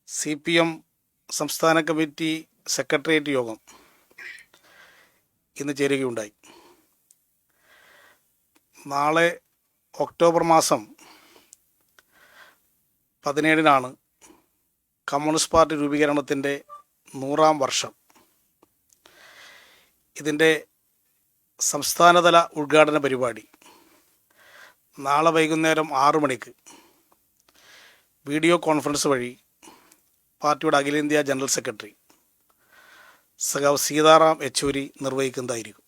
CPM സംസ്ഥാന committee secretariat യോഗം ഇന്ന് ചേരുകയുണ്ടായി. നാളെ ഒക്ടോബർ മാസം 17-നാണ് കമ്മ്യൂണിസ്റ്റ് പാർട്ടി രൂപീകരണത്തിൻ്റെ 100-ാം വർഷം. ഇതിൻ്റെ സംസ്ഥാനതല ഉദ്ഘാടന പരിപാടി നാളെ വൈകുന്നേരം 6 മണിക്ക് വീഡിയോ കോൺഫറൻസ് വഴി പാർട്ടിയുടെ അഖിലേന്ത്യാ ജനറൽ സെക്രട്ടറി സഖാവ് സീതാറാം യെച്ചൂരി നിർവഹിക്കുന്നതായിരിക്കും.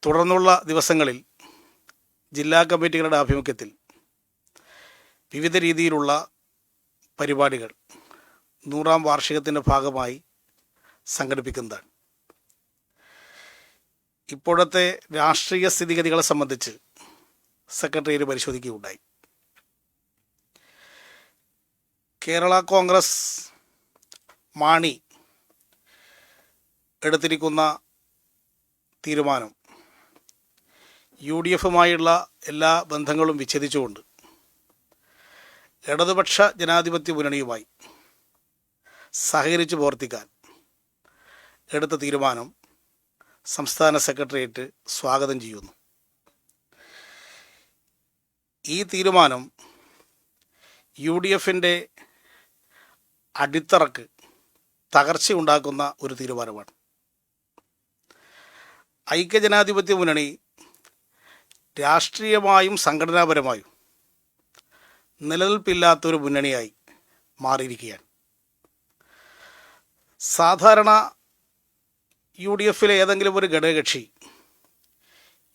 തുടർന്നുള്ള ദിവസങ്ങളിൽ ജില്ലാ കമ്മിറ്റികളുടെ ആഭിമുഖ്യത്തിൽ വിവിധ രീതിയിലുള്ള പരിപാടികൾ 100-ാം വാർഷികത്തിൻ്റെ ഭാഗമായി സംഘടിപ്പിക്കുന്നതാണ്. ഇപ്പോഴത്തെ രാഷ്ട്രീയ സ്ഥിതിഗതികളെ സംബന്ധിച്ച് സെക്രട്ടേറിയറ്റ് പരിശോധിക്കുകയുണ്ടായി. കേരള കോൺഗ്രസ് മാണി എടുത്തിരിക്കുന്ന തീരുമാനം UDFുമായുള്ള എല്ലാ ബന്ധങ്ങളും വിച്ഛേദിച്ചുകൊണ്ട് ഇടതുപക്ഷ ജനാധിപത്യ മുന്നണിയുമായി സഹകരിച്ച് പ്രവർത്തിക്കാൻ എടുത്ത തീരുമാനം സംസ്ഥാന സെക്രട്ടേറിയറ്റ് സ്വാഗതം ചെയ്യുന്നു. ഈ തീരുമാനം UDFിൻ്റെ അടിത്തറക്ക് തകർച്ചയുണ്ടാക്കുന്ന ഒരു തീരുമാനമാണ്. ഐക്യജനാധിപത്യ മുന്നണി രാഷ്ട്രീയമായും സംഘടനാപരമായും നിലനിൽപ്പില്ലാത്തൊരു മുന്നണിയായി മാറിയിരിക്കുകയാണ്. സാധാരണ UDFിലെ ഏതെങ്കിലും ഒരു ഘടകകക്ഷി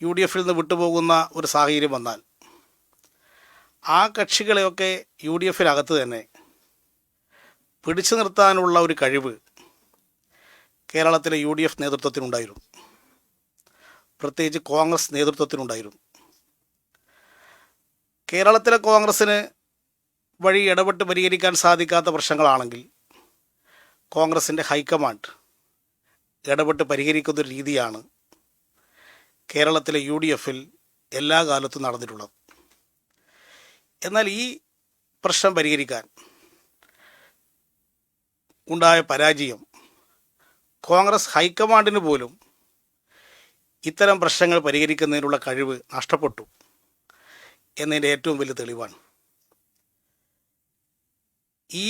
UDFിൽ നിന്ന് വിട്ടുപോകുന്ന ഒരു സാഹചര്യം വന്നാൽ ആ കക്ഷികളെയൊക്കെ UDFിനകത്ത് തന്നെ പിടിച്ചു നിർത്താനുള്ള ഒരു കഴിവ് കേരളത്തിലെ UDF നേതൃത്വത്തിനുണ്ടായിരുന്നു, പ്രത്യേകിച്ച് കോൺഗ്രസ് നേതൃത്വത്തിനുണ്ടായിരുന്നു. കേരളത്തിലെ കോൺഗ്രസ്സിന് വഴി ഇടപെട്ട് പരിഹരിക്കാൻ സാധിക്കാത്ത പ്രശ്നങ്ങളാണെങ്കിൽ കോൺഗ്രസിൻ്റെ ഹൈക്കമാൻഡ് ഇടപെട്ട് പരിഹരിക്കുന്നൊരു രീതിയാണ് കേരളത്തിലെ UDFിൽ എല്ലാ കാലത്തും നടന്നിട്ടുള്ളത്. എന്നാൽ ഈ പ്രശ്നം പരിഹരിക്കാൻ ഉണ്ടായ പരാജയം കോൺഗ്രസ് ഹൈക്കമാൻഡിന് പോലും ഇത്തരം പ്രശ്നങ്ങൾ പരിഹരിക്കുന്നതിനുള്ള കഴിവ് നഷ്ടപ്പെട്ടു എന്നതിൻ്റെ ഏറ്റവും വലിയ തെളിവാണ്. ഈ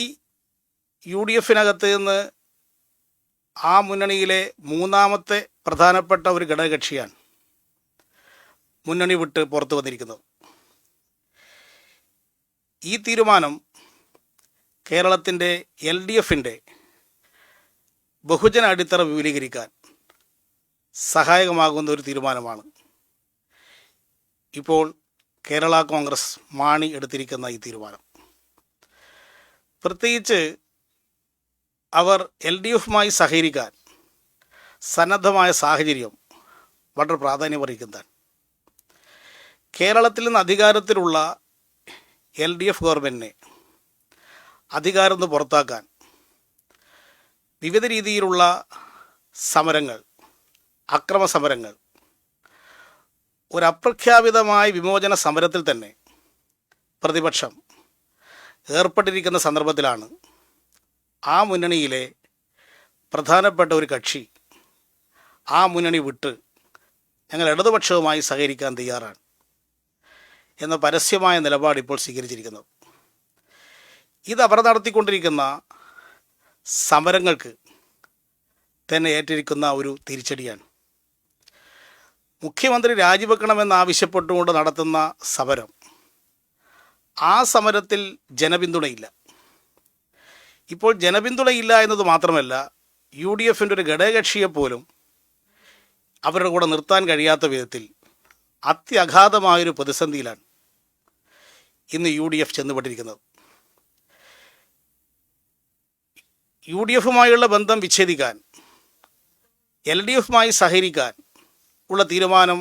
UDFിനകത്ത് നിന്ന് ആ മുന്നണിയിലെ 3-ാമത്തെ പ്രധാനപ്പെട്ട ഒരു ഘടകകക്ഷിയാണ് മുന്നണി വിട്ട് പുറത്തു വന്നിരിക്കുന്നത്. ഈ തീരുമാനം കേരളത്തിൻ്റെ LDFിൻ്റെ ബഹുജന അടിത്തറ വിപുലീകരിക്കാൻ സഹായകമാകുന്ന ഒരു തീരുമാനമാണ് ഇപ്പോൾ കേരള കോൺഗ്രസ് മാണി എടുത്തിരിക്കുന്ന ഈ തീരുമാനം. പ്രത്യേകിച്ച് അവർ LDFുമായി സഹകരിക്കാൻ സന്നദ്ധമായ സാഹചര്യം വളരെ പ്രാധാന്യമർഹിക്കുന്നതാണ്. കേരളത്തിൽ നിന്ന് അധികാരത്തിലുള്ള LDF ഗവൺമെൻറ്റിനെ അധികാരം നിന്ന് പുറത്താക്കാൻ വിവിധ രീതിയിലുള്ള സമരങ്ങൾ, അക്രമ സമരങ്ങൾ, ഒരു അപ്രഖ്യാപിതമായ വിമോചന സമരത്തിൽ തന്നെ പ്രതിപക്ഷം ഏർപ്പെട്ടിരിക്കുന്ന സന്ദർഭത്തിലാണ് ആ മുന്നണിയിലെ പ്രധാനപ്പെട്ട ഒരു കക്ഷി ആ മുന്നണി വിട്ട് ഞങ്ങൾ ഇടതുപക്ഷവുമായി സഹകരിക്കാൻ തയ്യാറാണ് എന്ന പരസ്യമായ നിലപാട് ഇപ്പോൾ സ്വീകരിച്ചിരിക്കുന്നത്. ഇത് അവർ നടത്തിക്കൊണ്ടിരിക്കുന്ന സമരങ്ങൾക്ക് തന്നെ ഏറ്റിരിക്കുന്ന ഒരു തിരിച്ചടിയാണ്. മുഖ്യമന്ത്രി രാജിവെക്കണമെന്നാവശ്യപ്പെട്ടുകൊണ്ട് നടത്തുന്ന സമരം, ആ സമരത്തിൽ ജനപിന്തുണയില്ല. ഇപ്പോൾ ജനപിന്തുണയില്ല എന്നത് മാത്രമല്ല, UDFിൻ്റെ ഒരു ഘടകകക്ഷിയെപ്പോലും അവരുടെ കൂടെ നിർത്താൻ കഴിയാത്ത വിധത്തിൽ അത്യഗാധമായൊരു പ്രതിസന്ധിയിലാണ് ഇന്ന് UDF ചെന്നുപെട്ടിരിക്കുന്നത്. UDFുമായുള്ള ബന്ധം വിച്ഛേദിക്കാൻ, LDFുമായി സഹകരിക്കാൻ ഉള്ള തീരുമാനം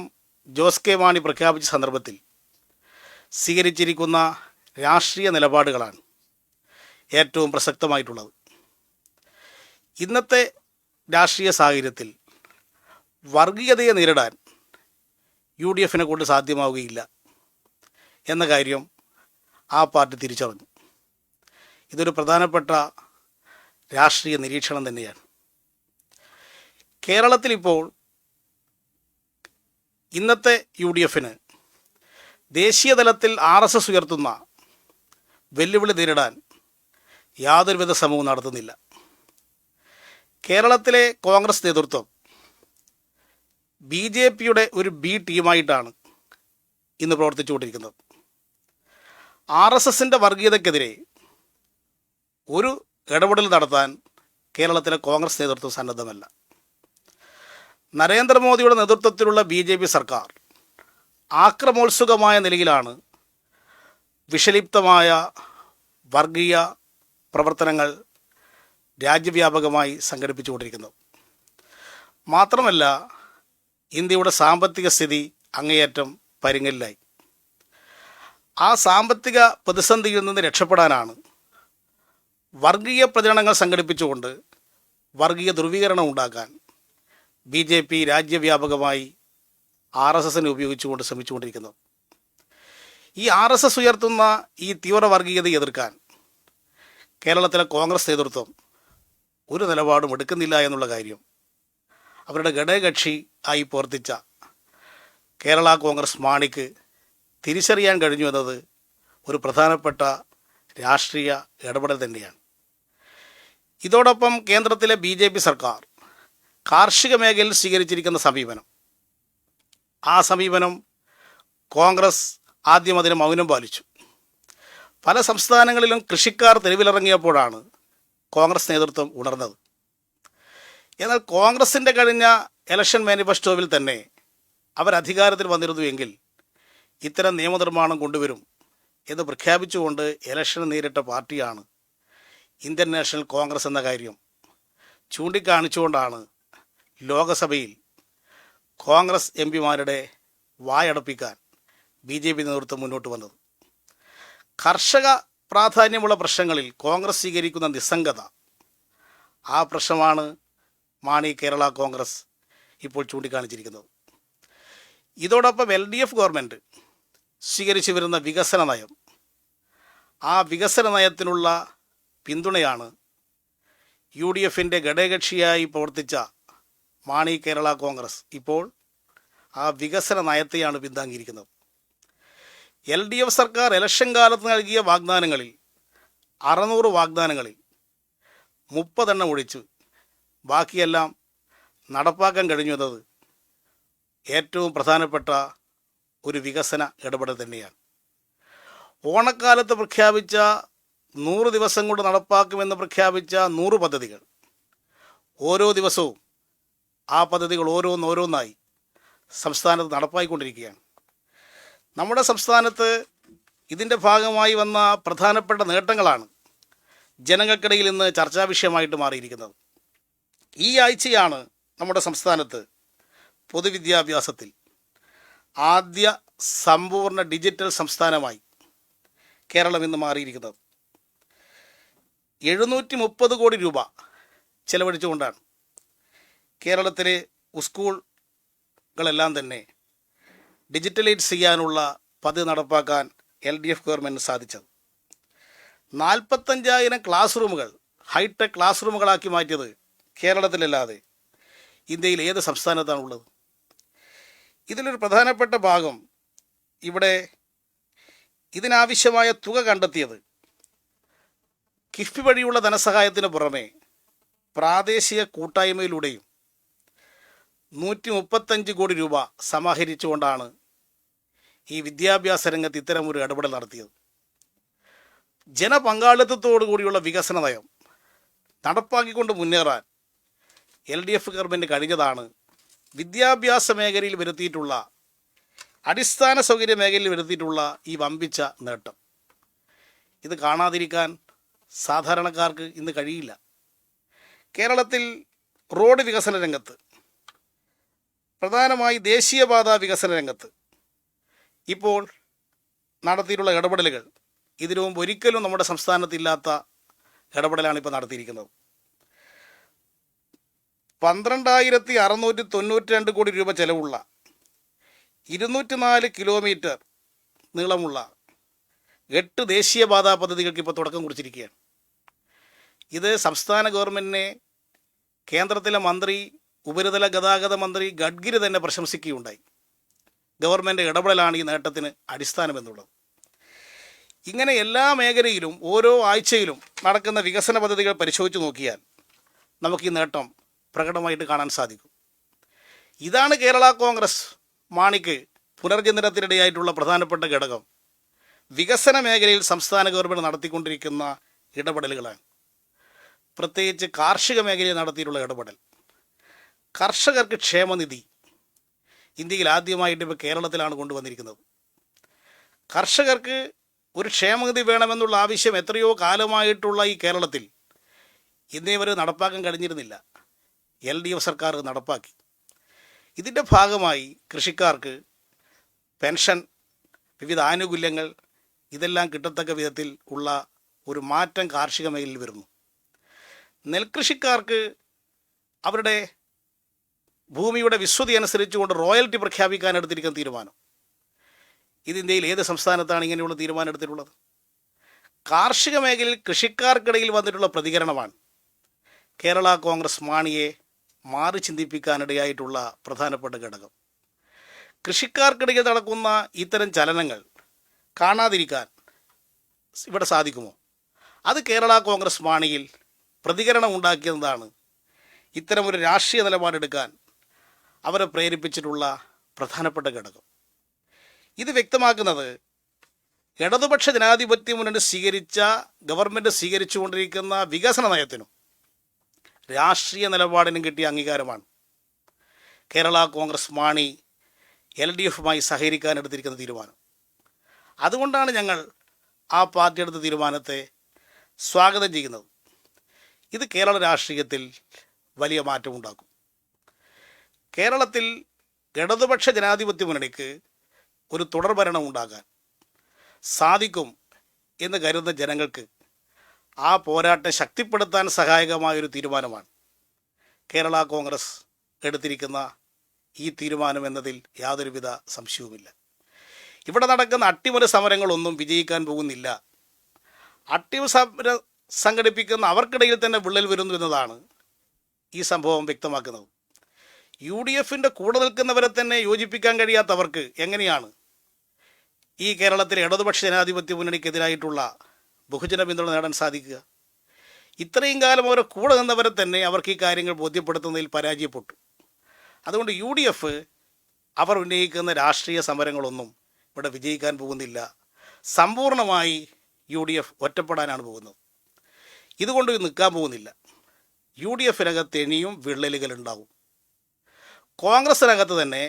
ജോസ് കെ മാണി പ്രഖ്യാപിച്ച സന്ദർഭത്തിൽ സ്വീകരിച്ചിരിക്കുന്ന രാഷ്ട്രീയ നിലപാടുകളാണ് ഏറ്റവും പ്രസക്തമായിട്ടുള്ളത്. ഇന്നത്തെ രാഷ്ട്രീയ സാഹചര്യത്തിൽ വർഗീയതയെ നേരിടാൻ UDFിനെ കൊണ്ട് സാധ്യമാവുകയില്ല എന്ന കാര്യം ആ പാർട്ടി തിരിച്ചറിഞ്ഞു. ഇതൊരു പ്രധാനപ്പെട്ട രാഷ്ട്രീയ നിരീക്ഷണം തന്നെയാണ്. കേരളത്തിലിപ്പോൾ ഇന്നത്തെ UDFന് ദേശീയ തലത്തിൽ RSS ഉയർത്തുന്ന വെല്ലുവിളി നേരിടാൻ യാതൊരുവിധ ശ്രമവും നടത്തുന്നില്ല. കേരളത്തിലെ കോൺഗ്രസ് നേതൃത്വം BJPയുടെ ഒരു B ടീമായിട്ടാണ് ഇന്ന് പ്രവർത്തിച്ചുകൊണ്ടിരിക്കുന്നത്. RSSൻ്റെ വർഗീയതയ്ക്കെതിരെ ഒരു ഇടപെടൽ നടത്താൻ കേരളത്തിലെ കോൺഗ്രസ് നേതൃത്വം സന്നദ്ധമല്ല. നരേന്ദ്രമോദിയുടെ നേതൃത്വത്തിലുള്ള BJP സർക്കാർ ആക്രമോത്സുകമായ നിലയിലാണ് വിഷലിപ്തമായ വർഗീയ പ്രവർത്തനങ്ങൾ രാജ്യവ്യാപകമായി സംഘടിപ്പിച്ചുകൊണ്ടിരിക്കുന്നത്. മാത്രമല്ല, ഇന്ത്യയുടെ സാമ്പത്തിക സ്ഥിതി അങ്ങേയറ്റം പരുങ്ങലിലായി. ആ സാമ്പത്തിക പ്രതിസന്ധിയിൽ നിന്ന് രക്ഷപ്പെടാനാണ് വർഗീയ പ്രചരണങ്ങൾ സംഘടിപ്പിച്ചുകൊണ്ട് വർഗീയ ധ്രുവീകരണം ഉണ്ടാക്കാൻ BJP രാജ്യവ്യാപകമായി RSSനെ ഉപയോഗിച്ചുകൊണ്ട് ശ്രമിച്ചുകൊണ്ടിരിക്കുന്നത്. ഈ RSS ഉയർത്തുന്ന ഈ തീവ്ര വർഗീയതയെ എതിർക്കാൻ കേരളത്തിലെ കോൺഗ്രസ് നേതൃത്വം ഒരു നിലപാടും എടുക്കുന്നില്ല എന്നുള്ള കാര്യം അവരുടെ ഘടകകക്ഷി ആയി പ്രവർത്തിച്ച കേരള കോൺഗ്രസ് മാണിക്ക് തിരിച്ചറിയാൻ കഴിഞ്ഞു എന്നത് ഒരു പ്രധാനപ്പെട്ട രാഷ്ട്രീയ ഇടപെടൽ തന്നെയാണ്. ഇതോടൊപ്പം കേന്ദ്രത്തിലെ BJP സർക്കാർ കാർഷിക മേഖലയിൽ സ്വീകരിച്ചിരിക്കുന്ന സമീപനം, ആ സമീപനം കോൺഗ്രസ് ആദ്യം അതിന് മൗനം പാലിച്ചു. പല സംസ്ഥാനങ്ങളിലും കൃഷിക്കാർ തെരുവിലിറങ്ങിയപ്പോഴാണ് കോൺഗ്രസ് നേതൃത്വം ഉണർന്നത്. എന്നാൽ കോൺഗ്രസിൻ്റെ കഴിഞ്ഞ ഇലക്ഷൻ മാനിഫെസ്റ്റോവിൽ തന്നെ അവരധികാരത്തിൽ വന്നിരുന്നുവെങ്കിൽ ഇത്തരം നിയമനിർമ്മാണം കൊണ്ടുവരും എന്ന് പ്രഖ്യാപിച്ചുകൊണ്ട് ഇലക്ഷൻ നേരിട്ട പാർട്ടിയാണ് ഇന്ത്യൻ നാഷണൽ കോൺഗ്രസ് എന്ന കാര്യം ചൂണ്ടിക്കാണിച്ചുകൊണ്ടാണ് ലോകസഭയിൽ കോൺഗ്രസ് MPമാരുടെ വായടപ്പിക്കാൻ BJP നേതൃത്വം മുന്നോട്ട് വന്നത്. കർഷക പ്രാധാന്യമുള്ള പ്രശ്നങ്ങളിൽ കോൺഗ്രസ് സ്വീകരിക്കുന്ന നിസ്സംഗത, ആ പ്രശ്നമാണ് മാണി കേരള കോൺഗ്രസ് ഇപ്പോൾ ചൂണ്ടിക്കാണിച്ചിരിക്കുന്നത്. ഇതോടൊപ്പം LDF ഗവൺമെൻറ് സ്വീകരിച്ചു വരുന്ന വികസന നയം, ആ വികസന നയത്തിനുള്ള പിന്തുണയാണ് UDFൻ്റെ ഘടകകക്ഷിയായി പ്രവർത്തിച്ച മാണി കേരള കോൺഗ്രസ് ഇപ്പോൾ ആ വികസന നയത്തെയാണ് പിന്താങ്ങിയിരിക്കുന്നത്. LDF സർക്കാർ ഇലക്ഷൻ കാലത്ത് നൽകിയ വാഗ്ദാനങ്ങളിൽ 600 വാഗ്ദാനങ്ങളിൽ 30 എണ്ണം ഒഴിച്ച് ബാക്കിയെല്ലാം നടപ്പാക്കാൻ കഴിഞ്ഞു എന്നത് ഏറ്റവും പ്രധാനപ്പെട്ട ഒരു വികസന ഇടപെടൽ തന്നെയാണ്. ഓണക്കാലത്ത് പ്രഖ്യാപിച്ച 100 ദിവസം കൊണ്ട് നടപ്പാക്കുമെന്ന് പ്രഖ്യാപിച്ച 100 പദ്ധതികൾ ഓരോ ദിവസവും ആ പദ്ധതികൾ ഓരോന്നോരോന്നായി സംസ്ഥാനത്ത് നടപ്പായിക്കൊണ്ടിരിക്കുകയാണ്. നമ്മുടെ സംസ്ഥാനത്ത് ഇതിൻ്റെ ഭാഗമായി വന്ന പ്രധാനപ്പെട്ട നേട്ടങ്ങളാണ് ജനങ്ങൾക്കിടയിൽ ഇന്ന് ചർച്ചാ വിഷയമായിട്ട് മാറിയിരിക്കുന്നത്. ഈ ആഴ്ചയാണ് നമ്മുടെ സംസ്ഥാനത്ത് പൊതുവിദ്യാഭ്യാസത്തിൽ ആദ്യ സമ്പൂർണ്ണ ഡിജിറ്റൽ സംസ്ഥാനമായി കേരളം ഇന്ന് മാറിയിരിക്കുന്നത്. 730 കോടി രൂപ ചെലവഴിച്ചുകൊണ്ടാണ് കേരളത്തിലെ സ്കൂളുകളെല്ലാം തന്നെ ഡിജിറ്റലൈസ് ചെയ്യാനുള്ള പദ്ധതി നടപ്പാക്കാൻ LDF ഗവൺമെൻറ് സാധിച്ചത്. 45,000 ക്ലാസ് റൂമുകൾ ഹൈടെക് ക്ലാസ് റൂമുകളാക്കി മാറ്റിയത് കേരളത്തിലല്ലാതെ ഇന്ത്യയിൽ ഏത് സംസ്ഥാനത്താണുള്ളത്? ഇതിലൊരു പ്രധാനപ്പെട്ട ഭാഗം ഇവിടെ ഇതിനാവശ്യമായ തുക കണ്ടെത്തിയത് കിഫ്ബി വഴിയുള്ള ധനസഹായത്തിന് പുറമെ പ്രാദേശിക കൂട്ടായ്മയിലൂടെയും 135 കോടി രൂപ സമാഹരിച്ചുകൊണ്ടാണ് ഈ വിദ്യാഭ്യാസ രംഗത്ത് ഇത്തരമൊരു ഇടപെടൽ നടത്തിയത്. ജനപങ്കാളിത്തത്തോടു കൂടിയുള്ള വികസന നയം നടപ്പാക്കിക്കൊണ്ട് മുന്നേറാൻ LDF ഗവൺമെൻറ് കഴിഞ്ഞതാണ് വിദ്യാഭ്യാസ മേഖലയിൽ വരുത്തിയിട്ടുള്ള, അടിസ്ഥാന സൗകര്യ മേഖലയിൽ വരുത്തിയിട്ടുള്ള ഈ വമ്പിച്ച നേട്ടം. ഇത് കാണാതിരിക്കാൻ സാധാരണക്കാർക്ക് ഇന്ന് കഴിയില്ല. കേരളത്തിൽ റോഡ് വികസന രംഗത്ത്, പ്രധാനമായി ദേശീയപാത വികസന രംഗത്ത് ഇപ്പോൾ നടത്തിയിട്ടുള്ള ഇടപെടലുകൾ ഇതിനു മുമ്പ് ഒരിക്കലും നമ്മുടെ സംസ്ഥാനത്തില്ലാത്ത ഇടപെടലാണ് ഇപ്പോൾ നടത്തിയിരിക്കുന്നത്. 12,692 കോടി രൂപ ചെലവുള്ള 204 കിലോമീറ്റർ നീളമുള്ള 8 ദേശീയപാതാ പദ്ധതികൾക്ക് ഇപ്പോൾ തുടക്കം കുറിച്ചിരിക്കുകയാണ്. ഇത് സംസ്ഥാന ഗവൺമെൻറ്റിനെ കേന്ദ്രത്തിലെ മന്ത്രി, ഉപരിതല ഗതാഗത മന്ത്രി ഗഡ്കരി തന്നെ പ്രശംസിക്കുകയുണ്ടായി. ഗവൺമെൻറ് ഇടപെടലാണ് ഈ നേട്ടത്തിന് അടിസ്ഥാനമെന്നുള്ളത്. ഇങ്ങനെ എല്ലാ മേഖലയിലും ഓരോ ആഴ്ചയിലും നടക്കുന്ന വികസന പദ്ധതികൾ പരിശോധിച്ച് നോക്കിയാൽ നമുക്ക് ഈ നേട്ടം പ്രകടമായിട്ട് കാണാൻ സാധിക്കും. ഇതാണ് കേരള കോൺഗ്രസ് മാണിക്ക് പുനർജനനത്തിനിടയായിട്ടുള്ള പ്രധാനപ്പെട്ട ഘടകം. വികസന മേഖലയിൽ സംസ്ഥാന ഗവൺമെൻറ് നടത്തിക്കൊണ്ടിരിക്കുന്ന ഇടപെടലുകളാണ്. പ്രത്യേകിച്ച് കാർഷിക മേഖലയിൽ നടത്തിയിട്ടുള്ള ഇടപെടൽ. കർഷകർക്ക് ക്ഷേമനിധി ഇന്ത്യയിൽ ആദ്യമായിട്ട് ഇപ്പോൾ കേരളത്തിലാണ് കൊണ്ടുവന്നിരിക്കുന്നത്. കർഷകർക്ക് ഒരു ക്ഷേമനിധി വേണമെന്നുള്ള ആവശ്യം എത്രയോ കാലമായിട്ടുള്ള ഈ കേരളത്തിൽ ഇന്നേ വരെ നടപ്പാക്കാൻ കഴിഞ്ഞിരുന്നില്ല. LDF സർക്കാർ നടപ്പാക്കി. ഇതിൻ്റെ ഭാഗമായി കൃഷിക്കാർക്ക് പെൻഷൻ, വിവിധ ആനുകൂല്യങ്ങൾ ഇതെല്ലാം കിട്ടത്തക്ക വിധത്തിൽ ഉള്ള ഒരു മാറ്റം കാർഷിക മേഖലയിൽ വരുന്നു. നെൽകൃഷിക്കാർക്ക് അവരുടെ ഭൂമിയുടെ വിസ്വതി അനുസരിച്ചുകൊണ്ട് റോയൽറ്റി പ്രഖ്യാപിക്കാൻ എടുത്തിരിക്കുന്ന തീരുമാനം. ഇത് ഇന്ത്യയിൽ ഏത് സംസ്ഥാനത്താണ് ഇങ്ങനെയുള്ള തീരുമാനം എടുത്തിട്ടുള്ളത്? കാർഷിക മേഖലയിൽ കൃഷിക്കാർക്കിടയിൽ വന്നിട്ടുള്ള പ്രതികരണമാണ് കേരള കോൺഗ്രസ് മാണിയെ മാറി ചിന്തിപ്പിക്കാനിടയായിട്ടുള്ള പ്രധാനപ്പെട്ട ഘടകം. കൃഷിക്കാർക്കിടയിൽ നടക്കുന്ന ഇത്തരം ചലനങ്ങൾ കാണാതിരിക്കാൻ ഇവിടെ സാധിക്കുമോ? അത് കേരള കോൺഗ്രസ് മാണിയിൽ പ്രതികരണം ഉണ്ടാക്കിയതാണ് ഇത്തരമൊരു രാഷ്ട്രീയ നിലപാടെടുക്കാൻ അവരെ പ്രേരിപ്പിച്ചിട്ടുള്ള പ്രധാനപ്പെട്ട ഘടകം. ഇത് വ്യക്തമാക്കുന്നത് ഇടതുപക്ഷ ജനാധിപത്യ മുന്നണി ഗവൺമെൻറ് സ്വീകരിച്ചുകൊണ്ടിരിക്കുന്ന വികസന നയത്തിനും രാഷ്ട്രീയ നിലപാടിനും കിട്ടിയ അംഗീകാരമാണ്. കേരള കോൺഗ്രസ് മാണി LDFുമായി സഹകരിക്കാൻ എടുത്തിരിക്കുന്ന തീരുമാനം. അതുകൊണ്ടാണ് ഞങ്ങൾ ആ പാർട്ടി എടുത്ത തീരുമാനത്തെ സ്വാഗതം ചെയ്യുന്നത്. ഇത് കേരള രാഷ്ട്രീയത്തിൽ വലിയ മാറ്റമുണ്ടാക്കും. കേരളത്തിൽ ഇടതുപക്ഷ ജനാധിപത്യ മുന്നണിക്ക് ഒരു തുടർഭരണം ഉണ്ടാകാൻ സാധിക്കും എന്ന് കരുതുന്ന ജനങ്ങൾക്ക് ആ പോരാട്ടം ശക്തിപ്പെടുത്താൻ സഹായകമായൊരു തീരുമാനമാണ് കേരള കോൺഗ്രസ് എടുത്തിരിക്കുന്ന ഈ തീരുമാനം എന്നതിൽ യാതൊരുവിധ സംശയവുമില്ല. ഇവിടെ നടക്കുന്ന അട്ടിമറി സമരങ്ങളൊന്നും വിജയിക്കാൻ പോകുന്നില്ല. അട്ടിമറി സമരം സംഘടിപ്പിക്കുന്ന അവർക്കിടയിൽ തന്നെ വിള്ളൽ വരുന്നു എന്നതാണ് ഈ സംഭവം വ്യക്തമാക്കുന്നത്. UDFിൻ്റെ കൂടെ നിൽക്കുന്നവരെ തന്നെ യോജിപ്പിക്കാൻ കഴിയാത്തവർക്ക് എങ്ങനെയാണ് ഈ കേരളത്തിലെ ഇടതുപക്ഷ ജനാധിപത്യ മുന്നണിക്കെതിരായിട്ടുള്ള ബഹുജന പിന്തുണ നേടാൻ സാധിക്കുക? ഇത്രയും കാലം അവരെ കൂടെ നിന്നവരെ തന്നെ അവർക്ക് ഈ കാര്യങ്ങൾ ബോധ്യപ്പെടുത്തുന്നതിൽ പരാജയപ്പെട്ടു. അതുകൊണ്ട് UDF അവർ ഉന്നയിക്കുന്ന രാഷ്ട്രീയ സമരങ്ങളൊന്നും ഇവിടെ വിജയിക്കാൻ പോകുന്നില്ല. സമ്പൂർണ്ണമായി UDF ഒറ്റപ്പെടാനാണ് പോകുന്നത്. ഇതുകൊണ്ട് നിൽക്കാൻ പോകുന്നില്ല. UDFിനകത്ത് ഇനിയും വിള്ളലുകളുണ്ടാവും. കോൺഗ്രസിനകത്ത് തന്നെ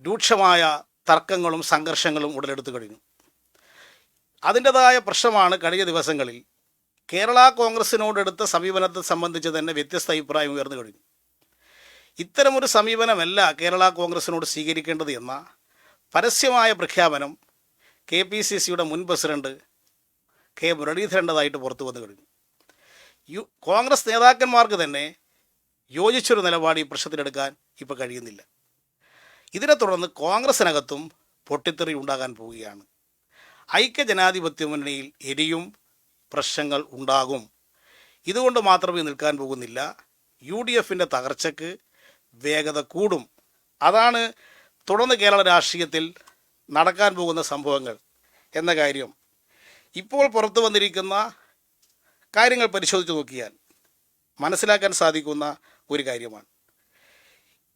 രൂക്ഷമായ തർക്കങ്ങളും സംഘർഷങ്ങളും ഉടലെടുത്തു കഴിഞ്ഞു. അതിൻ്റെതായ പ്രശ്നമാണ് കഴിഞ്ഞ ദിവസങ്ങളിൽ കേരള കോൺഗ്രസിനോടെടുത്ത സമീപനത്തെ സംബന്ധിച്ച് തന്നെ വ്യത്യസ്ത അഭിപ്രായം ഉയർന്നു കഴിഞ്ഞു. ഇത്തരമൊരു സമീപനമല്ല കേരള കോൺഗ്രസിനോട് സ്വീകരിക്കേണ്ടത് എന്ന പരസ്യമായ പ്രഖ്യാപനം KPCCയുടെ മുൻ പ്രസിഡന്റ് K. മുരളീധരൻ്റെതായിട്ട് പുറത്തു വന്നു കഴിഞ്ഞു. കോൺഗ്രസ് നേതാക്കന്മാർക്ക് തന്നെ യോജിച്ചൊരു നിലപാട് ഈ പ്രശ്നത്തിലെടുക്കാൻ ഇപ്പോൾ കഴിയുന്നില്ല. ഇതിനെ തുടർന്ന് കോൺഗ്രസിനകത്തും പൊട്ടിത്തെറി ഉണ്ടാകാൻ പോവുകയാണ്. ഐക്യജനാധിപത്യ മുന്നണിയിൽ ഇനിയും പ്രശ്നങ്ങൾ ഉണ്ടാകും. ഇതുകൊണ്ട് മാത്രമേ നിൽക്കാൻ പോകുന്നില്ല. UDFിൻ്റെ തകർച്ചയ്ക്ക് വേഗത കൂടും. അതാണ് തുടർന്ന് കേരള രാഷ്ട്രീയത്തിൽ നടക്കാൻ പോകുന്ന സംഭവങ്ങൾ എന്ന കാര്യം ഇപ്പോൾ പുറത്തു വന്നിരിക്കുന്ന കാര്യങ്ങൾ പരിശോധിച്ച് നോക്കിയാൽ മനസ്സിലാക്കാൻ സാധിക്കുന്ന ഒരു കാര്യമാണ്.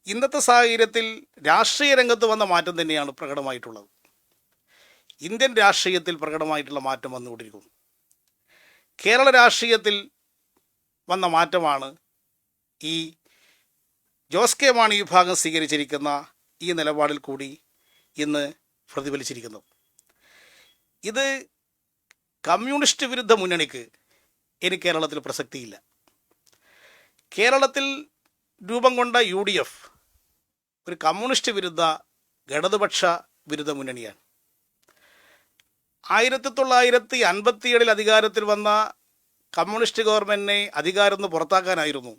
ഇന്നത്തെ സാഹചര്യത്തിൽ രാഷ്ട്രീയ രംഗത്ത് വന്ന മാറ്റം തന്നെയാണ് പ്രകടമായിട്ടുള്ളത്. ഇന്ത്യൻ രാഷ്ട്രീയത്തിൽ പ്രകടമായിട്ടുള്ള മാറ്റം വന്നുകൊണ്ടിരിക്കുന്നു. കേരള രാഷ്ട്രീയത്തിൽ വന്ന മാറ്റമാണ് ഈ ജോസ് കെ മാണി വിഭാഗം സ്വീകരിച്ചിരിക്കുന്ന ഈ നിലപാടിൽ കൂടി ഇന്ന് പ്രതിഫലിച്ചിരിക്കുന്നത്. ഇത് കമ്മ്യൂണിസ്റ്റ് വിരുദ്ധ മുന്നണിക്ക് ഇനി കേരളത്തിൽ പ്രസക്തിയില്ല. കേരളത്തിൽ രൂപം കൊണ്ട UDF ഒരു കമ്മ്യൂണിസ്റ്റ് വിരുദ്ധ ഇടതുപക്ഷ വിരുദ്ധ മുന്നണിയാണ്. 1957 അധികാരത്തിൽ വന്ന കമ്മ്യൂണിസ്റ്റ് ഗവൺമെൻറ്റിനെ അധികാരത്തിൽ നിന്ന് പുറത്താക്കാനായിരുന്നു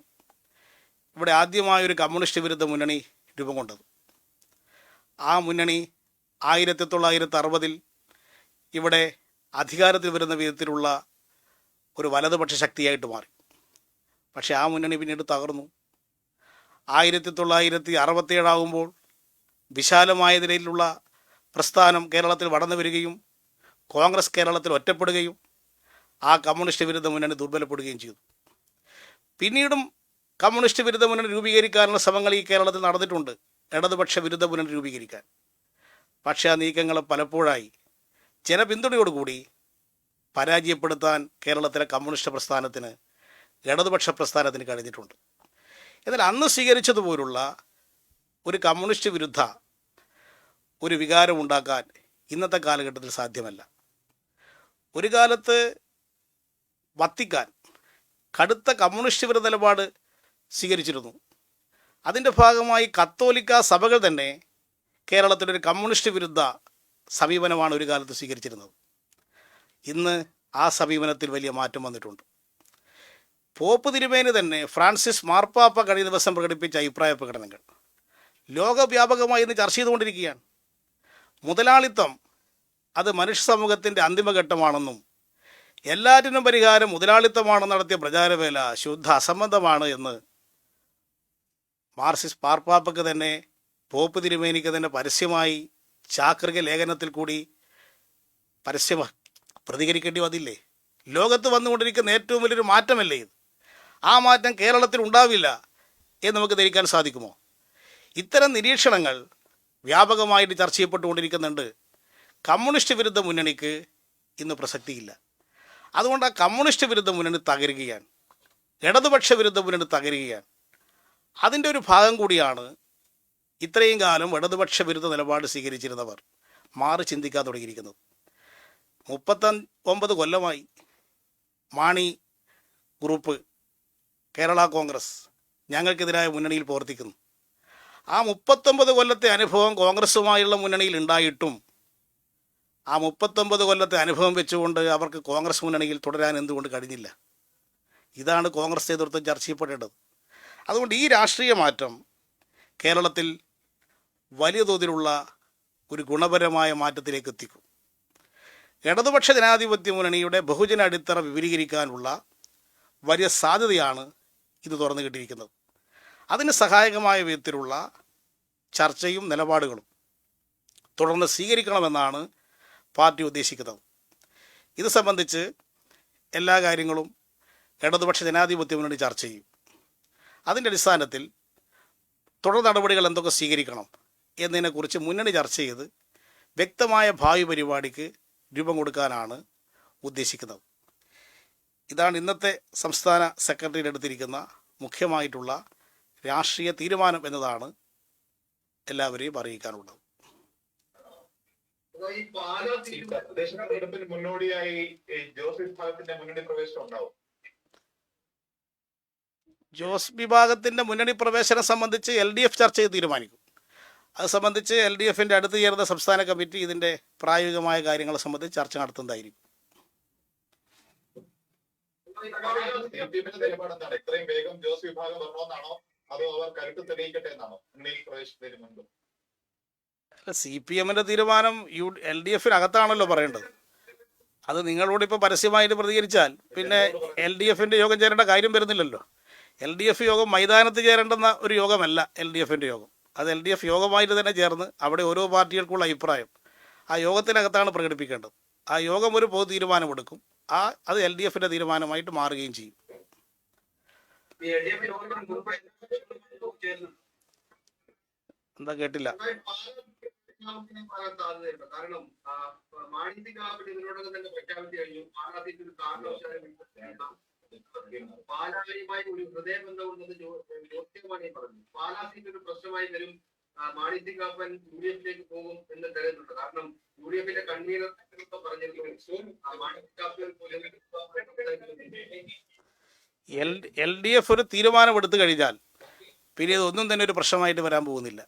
ഇവിടെ ആദ്യമായൊരു കമ്മ്യൂണിസ്റ്റ് വിരുദ്ധ മുന്നണി രൂപം കൊണ്ടത്. ആ മുന്നണി 1960 ഇവിടെ അധികാരത്തിൽ വരുന്ന വിധത്തിലുള്ള ഒരു വലതുപക്ഷ ശക്തിയായിട്ട് മാറി. പക്ഷേ ആ മുന്നണി പിന്നീട് തകർന്നു. 1967 വിശാലമായ നിലയിലുള്ള പ്രസ്ഥാനം കേരളത്തിൽ വളർന്നു വരികയും കോൺഗ്രസ് കേരളത്തിൽ ഒറ്റപ്പെടുകയും ആ കമ്മ്യൂണിസ്റ്റ് വിരുദ്ധ മുന്നണി ദുർബലപ്പെടുകയും ചെയ്തു. പിന്നീടും കമ്മ്യൂണിസ്റ്റ് വിരുദ്ധ മുന്നണി രൂപീകരിക്കാനുള്ള ശ്രമങ്ങൾ ഈ കേരളത്തിൽ നടന്നിട്ടുണ്ട്, ഇടതുപക്ഷ വിരുദ്ധ മുന്നണി രൂപീകരിക്കാൻ. പക്ഷേ ആ നീക്കങ്ങൾ പലപ്പോഴായി ജനപിന്തുണയോടുകൂടി പരാജയപ്പെടുത്താൻ കേരളത്തിലെ കമ്മ്യൂണിസ്റ്റ് പ്രസ്ഥാനത്തിന്, ഇടതുപക്ഷ പ്രസ്ഥാനത്തിന് കഴിഞ്ഞിട്ടുണ്ട്. എന്നാൽ അന്ന് സ്വീകരിച്ചതുപോലുള്ള ഒരു കമ്മ്യൂണിസ്റ്റ് വിരുദ്ധ ഒരു വികാരം ഉണ്ടാക്കാൻ ഇന്നത്തെ കാലഘട്ടത്തിൽ സാധ്യമല്ല. ഒരു കാലത്ത് വത്തിക്കാൻ കടുത്ത കമ്മ്യൂണിസ്റ്റ് വിരുദ്ധ നിലപാട് സ്വീകരിച്ചിരുന്നു. അതിൻ്റെ ഭാഗമായി കത്തോലിക്ക സഭകൾ തന്നെ കേരളത്തിലൊരു കമ്മ്യൂണിസ്റ്റ് വിരുദ്ധ സമീപനമാണ് ഒരു കാലത്ത് സ്വീകരിച്ചിരുന്നത്. ഇന്ന് ആ സമീപനത്തിൽ വലിയ മാറ്റം വന്നിട്ടുണ്ട്. പോപ്പ് തിരുമേനി തന്നെ ഫ്രാൻസിസ് മാർപ്പാപ്പ കഴിഞ്ഞ ദിവസം പ്രകടിപ്പിച്ച അഭിപ്രായ പ്രകടനങ്ങൾ ലോകവ്യാപകമായി ഇന്ന് ചർച്ച ചെയ്തുകൊണ്ടിരിക്കുകയാണ്. മുതലാളിത്തം അത് മനുഷ്യ സമൂഹത്തിൻ്റെ അന്തിമഘട്ടമാണെന്നും എല്ലാറ്റിനും പരിഹാരം മുതലാളിത്തമാണെന്ന് നടത്തിയ പ്രചാരവേല ശുദ്ധ അസംബന്ധമാണ് എന്ന് മാർസിസ് മാർപ്പാപ്പയ്ക്ക് തന്നെ, പോപ്പ് തിരുമേനിക്ക് തന്നെ പരസ്യമായി ചാക്രിക ലേഖനത്തിൽ കൂടി പരസ്യമായി പ്രതികരിക്കേണ്ടി വന്നില്ലേ? ലോകത്ത് വന്നുകൊണ്ടിരിക്കുന്ന ഏറ്റവും വലിയൊരു മാറ്റമല്ലേ ഇത്? ആ മാറ്റം കേരളത്തിൽ ഉണ്ടാവില്ല എന്ന് നമുക്ക് ധരിക്കാൻ സാധിക്കുമോ? ഇത്തരം നിരീക്ഷണങ്ങൾ വ്യാപകമായിട്ട് ചർച്ച ചെയ്യപ്പെട്ടുകൊണ്ടിരിക്കുന്നുണ്ട്. കമ്മ്യൂണിസ്റ്റ് വിരുദ്ധ മുന്നണിക്ക് ഇന്ന് പ്രസക്തിയില്ല. അതുകൊണ്ട് ആ കമ്മ്യൂണിസ്റ്റ് വിരുദ്ധ മുന്നണി തകരുകയാണ്, ഇടതുപക്ഷ വിരുദ്ധ മുന്നണി തകരുകയാണ്. അതിൻ്റെ ഒരു ഭാഗം കൂടിയാണ് ഇത്രയും കാലം ഇടതുപക്ഷ വിരുദ്ധ നിലപാട് സ്വീകരിച്ചിരുന്നവർ മാറി ചിന്തിക്കാൻ തുടങ്ങിയിരിക്കുന്നത്. 39 കൊല്ലമായി മാണി ഗ്രൂപ്പ്, കേരള കോൺഗ്രസ് ഞങ്ങൾക്കെതിരായ മുന്നണിയിൽ പ്രവർത്തിക്കുന്നു. ആ 39 കൊല്ലത്തെ അനുഭവം കോൺഗ്രസുമായുള്ള മുന്നണിയിൽ ഉണ്ടായിട്ടും ആ 39 കൊല്ലത്തെ അനുഭവം വെച്ചുകൊണ്ട് അവർക്ക് കോൺഗ്രസ് മുന്നണിയിൽ തുടരാൻ എന്തുകൊണ്ട് കഴിഞ്ഞില്ല? ഇതാണ് കോൺഗ്രസ് നേതൃത്വം ചർച്ച ചെയ്യപ്പെടേണ്ടത്. അതുകൊണ്ട് ഈ രാഷ്ട്രീയ മാറ്റം കേരളത്തിൽ വലിയ തോതിലുള്ള ഒരു ഗുണപരമായ മാറ്റത്തിലേക്ക് എത്തിക്കും. ഇടതുപക്ഷ ജനാധിപത്യ മുന്നണിയുടെ ബഹുജന അടിത്തറ വിപുലീകരിക്കാനുള്ള വലിയ സാധ്യതയാണ് ഇത് തുറന്നു കിട്ടിയിരിക്കുന്നത്. അതിന് സഹായകമായ വിധത്തിലുള്ള ചർച്ചയും നിലപാടുകളും തുടർന്ന് സ്വീകരിക്കണമെന്നാണ് പാർട്ടി ഉദ്ദേശിക്കുന്നത്. ഇത് സംബന്ധിച്ച് എല്ലാ കാര്യങ്ങളും ഇടതുപക്ഷ ജനാധിപത്യ മുന്നണി ചർച്ച ചെയ്യും. അതിൻ്റെ അടിസ്ഥാനത്തിൽ തുടർ നടപടികൾ എന്തൊക്കെ സ്വീകരിക്കണം എന്നതിനെക്കുറിച്ച് മുന്നണി ചർച്ച ചെയ്ത് വ്യക്തമായ ഭാവി പരിപാടിക്ക് രൂപം കൊടുക്കാനാണ് ഉദ്ദേശിക്കുന്നത്. ഇതാണ് ഇന്നത്തെ സംസ്ഥാന സെക്രട്ടറിയുടെ അടുത്തിരിക്കുന്ന മുഖ്യമായിട്ടുള്ള രാഷ്ട്രീയ തീരുമാനം എന്നതാണ് എല്ലാവരെയും അറിയിക്കാനുള്ളത്. ഈ പാലാ തദ്ദേശ തെരഞ്ഞെടുപ്പിന് മുന്നോടിയായി ജോസ് വിഭാഗത്തിന്റെ മുന്നണി പ്രവേശനം ഉണ്ടാവും. ജോസ് വിഭാഗത്തിൻ്റെ മുന്നണി പ്രവേശനം സംബന്ധിച്ച് LDF ചർച്ച ചെയ്ത് തീരുമാനിക്കും. അത് സംബന്ധിച്ച് LDFൻ്റെ അടുത്ത് ചേർന്ന സംസ്ഥാന കമ്മിറ്റി ഇതിൻ്റെ പ്രായോഗികമായ കാര്യങ്ങളെ സംബന്ധിച്ച് ചർച്ച നടത്തുന്നതായിരിക്കും. നിലപാടെന്താണ്? എത്രയും വേഗം ജോസ് വിഭാഗം വരണമെന്നാണോ അതോ അവർ കരുത്ത് തെളിയിക്കട്ടെ എന്നാണോ മുന്നണി പ്രവേശനത്തിന് മുൻപ്? CPMൻ്റെ തീരുമാനം LDFിനകത്താണല്ലോ പറയേണ്ടത്. അത് നിങ്ങളോട് ഇപ്പോൾ പരസ്യമായിട്ട് പ്രതികരിച്ചാൽ പിന്നെ LDFൻ്റെ യോഗം ചേരേണ്ട കാര്യം വരുന്നില്ലല്ലോ. LDF യോഗം മൈതാനത്ത് ചേരേണ്ടുന്ന ഒരു യോഗമല്ല LDFൻ്റെ യോഗം. അത് LDF യോഗമായിട്ട് തന്നെ ചേർന്ന് അവിടെ ഓരോ പാർട്ടികൾക്കുള്ള അഭിപ്രായം ആ യോഗത്തിനകത്താണ് പ്രകടിപ്പിക്കേണ്ടത്. ആ യോഗം ഒരു പൊതു തീരുമാനമെടുക്കും. അത് LDFൻ്റെ തീരുമാനമായിട്ട് മാറുകയും ചെയ്യും. എന്താ കേട്ടില്ല? കാരണം പാലായുമായി ഒരു ഹൃദയബന്ധമുണ്ടെന്ന് ജ്യോതിമാണി പറഞ്ഞു. പാലാ സീറ്റ് ഒരു പ്രശ്നമായി വരും. മാണി സി കാപ്പൻ UDF പോകും എന്ന് കരുതുന്നുണ്ട്. കാരണം UDFന്റെ കൺവീനർ പറഞ്ഞിരുന്നു മാണി സി കാപ്പൻ LDF ഒരു തീരുമാനമെടുത്തു കഴിഞ്ഞാൽ പിന്നെ ഇതൊന്നും തന്നെ ഒരു പ്രശ്നമായിട്ട് വരാൻ പോകുന്നില്ല.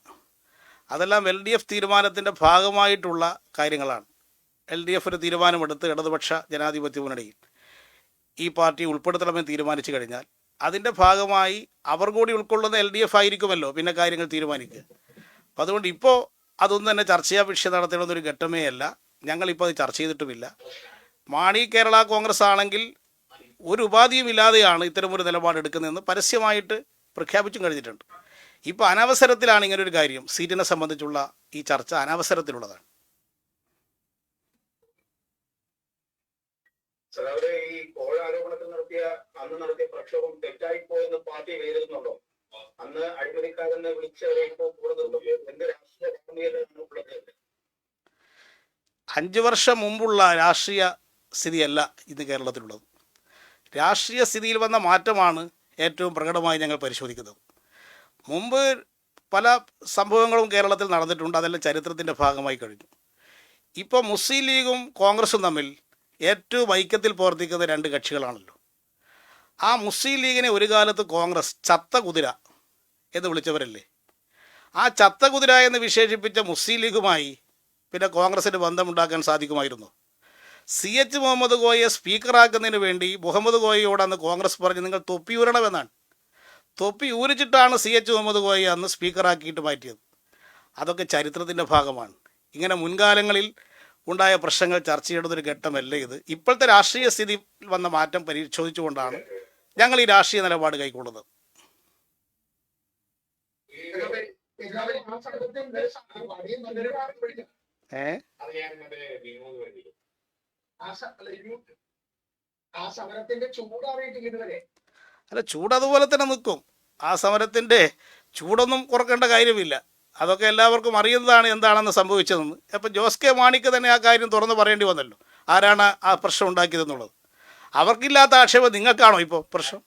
അതെല്ലാം LDF തീരുമാനത്തിൻ്റെ ഭാഗമായിട്ടുള്ള കാര്യങ്ങളാണ്. LDF ഒരു തീരുമാനമെടുത്ത് ഇടതുപക്ഷ ജനാധിപത്യ മുന്നണിയിൽ ഈ പാർട്ടി ഉൾപ്പെടുത്തണമെന്ന് തീരുമാനിച്ചു കഴിഞ്ഞാൽ അതിൻ്റെ ഭാഗമായി അവർ കൂടി ഉൾക്കൊള്ളുന്ന LDF ആയിരിക്കുമല്ലോ പിന്നെ കാര്യങ്ങൾ തീരുമാനിക്കുക. അപ്പം അതുകൊണ്ട് ഇപ്പോൾ അതൊന്നും തന്നെ ചർച്ചയാ വിഷയം നടത്തേണ്ടുന്നൊരു ഘട്ടമേ അല്ല. ഞങ്ങളിപ്പോൾ അത് ചർച്ച ചെയ്തിട്ടുമില്ല. മാണി കേരള കോൺഗ്രസ് ആണെങ്കിൽ ഒരു ഉപാധിയും ഇല്ലാതെയാണ് ഇത്തരമൊരു നിലപാടെടുക്കുന്നതെന്ന് പരസ്യമായിട്ട് പ്രഖ്യാപിച്ചും കഴിഞ്ഞിട്ടുണ്ട്. ഇപ്പോൾ അനവസരത്തിലാണ് ഇങ്ങനൊരു കാര്യം, സീറ്റിനെ സംബന്ധിച്ചുള്ള ഈ ചർച്ച അനവസരത്തിലുള്ളതാണ്. സഖാവേ, ഈ കോഴ ആരോപണത്തിൽ നടത്തിയ പ്രക്ഷോഭം തെറ്റായിപ്പോയെന്ന് പാർട്ടി വിലയിരുത്തുന്നുണ്ടോ? അന്ന് അഴിമതിക്കാരെന്ന് വിളിച്ചവരെ ഇപ്പോൾ കൂടെ നിർത്തുമ്പോൾ എന്ത് രാഷ്ട്രീയ ധാർമ്മികതയാണ് ഉള്ളത്? 5 വർഷം മുമ്പുള്ള രാഷ്ട്രീയ സ്ഥിതിയല്ല ഇന്ന് കേരളത്തിലുള്ളത്. രാഷ്ട്രീയ സ്ഥിതിയിൽ വന്ന മാറ്റമാണ് ഏറ്റവും പ്രകടമായി ഞങ്ങൾ പരിശോധിക്കുന്നത്. മുമ്പ് പല സംഭവങ്ങളും കേരളത്തിൽ നടന്നിട്ടുണ്ട്, അതെല്ലാം ചരിത്രത്തിൻ്റെ ഭാഗമായി കഴിഞ്ഞു. ഇപ്പോൾ മുസ്ലിം ലീഗും കോൺഗ്രസും തമ്മിൽ ഏറ്റവും ഐക്യത്തിൽ പ്രവർത്തിക്കുന്ന 2 കക്ഷികളാണല്ലോ. ആ മുസ്ലിം ലീഗിനെ ഒരു കാലത്ത് കോൺഗ്രസ് ചത്ത കുതിര എന്ന് വിളിച്ചവരല്ലേ. ആ ചത്ത കുതിര എന്ന് വിശേഷിപ്പിച്ച മുസ്ലിം ലീഗുമായി പിന്നെ കോൺഗ്രസിന് ബന്ധമുണ്ടാക്കാൻ സാധിക്കുമായിരുന്നു. CH മുഹമ്മദ് കോയയെ സ്പീക്കറാക്കുന്നതിന് വേണ്ടി മുഹമ്മദ് കോയയോട് അന്ന് കോൺഗ്രസ് പറഞ്ഞ് നിങ്ങൾ തൊപ്പി ഊരണമെന്നാണ്. തൊപ്പി ഊരിച്ചിട്ടാണ് CH മുഹമ്മദ് കോയയെ അന്ന് സ്പീക്കറാക്കിയിട്ട് മാറ്റിയത്. അതൊക്കെ ചരിത്രത്തിൻ്റെ ഭാഗമാണ്. ഇങ്ങനെ മുൻകാലങ്ങളിൽ ഉണ്ടായ പ്രശ്നങ്ങൾ ചർച്ച ചെയ്യേണ്ടതൊരു ഘട്ടമല്ല ഇത്. ഇപ്പോഴത്തെ രാഷ്ട്രീയ സ്ഥിതി വന്ന മാറ്റം പരിശോധിച്ചുകൊണ്ടാണ് ഞങ്ങൾ ഈ രാഷ്ട്രീയ നിലപാട് കൈക്കൊള്ളുന്നത്. അല്ല, ചൂട് അതുപോലെ തന്നെ നിൽക്കും. ആ സമരത്തിൻ്റെ ചൂടൊന്നും കുറക്കേണ്ട കാര്യമില്ല. അതൊക്കെ എല്ലാവർക്കും അറിയുന്നതാണ് എന്താണെന്ന് സംഭവിച്ചതെന്ന്. അപ്പം ജോസ് കെ മാണിക്ക് തന്നെ ആ കാര്യം തുറന്ന് പറയേണ്ടി വന്നല്ലോ, ആരാണ് ആ പ്രശ്നം ഉണ്ടാക്കിയതെന്നുള്ളത്. അവർക്കില്ലാത്ത ആക്ഷേപം നിങ്ങൾക്കാണോ ഇപ്പോൾ പ്രശ്നം?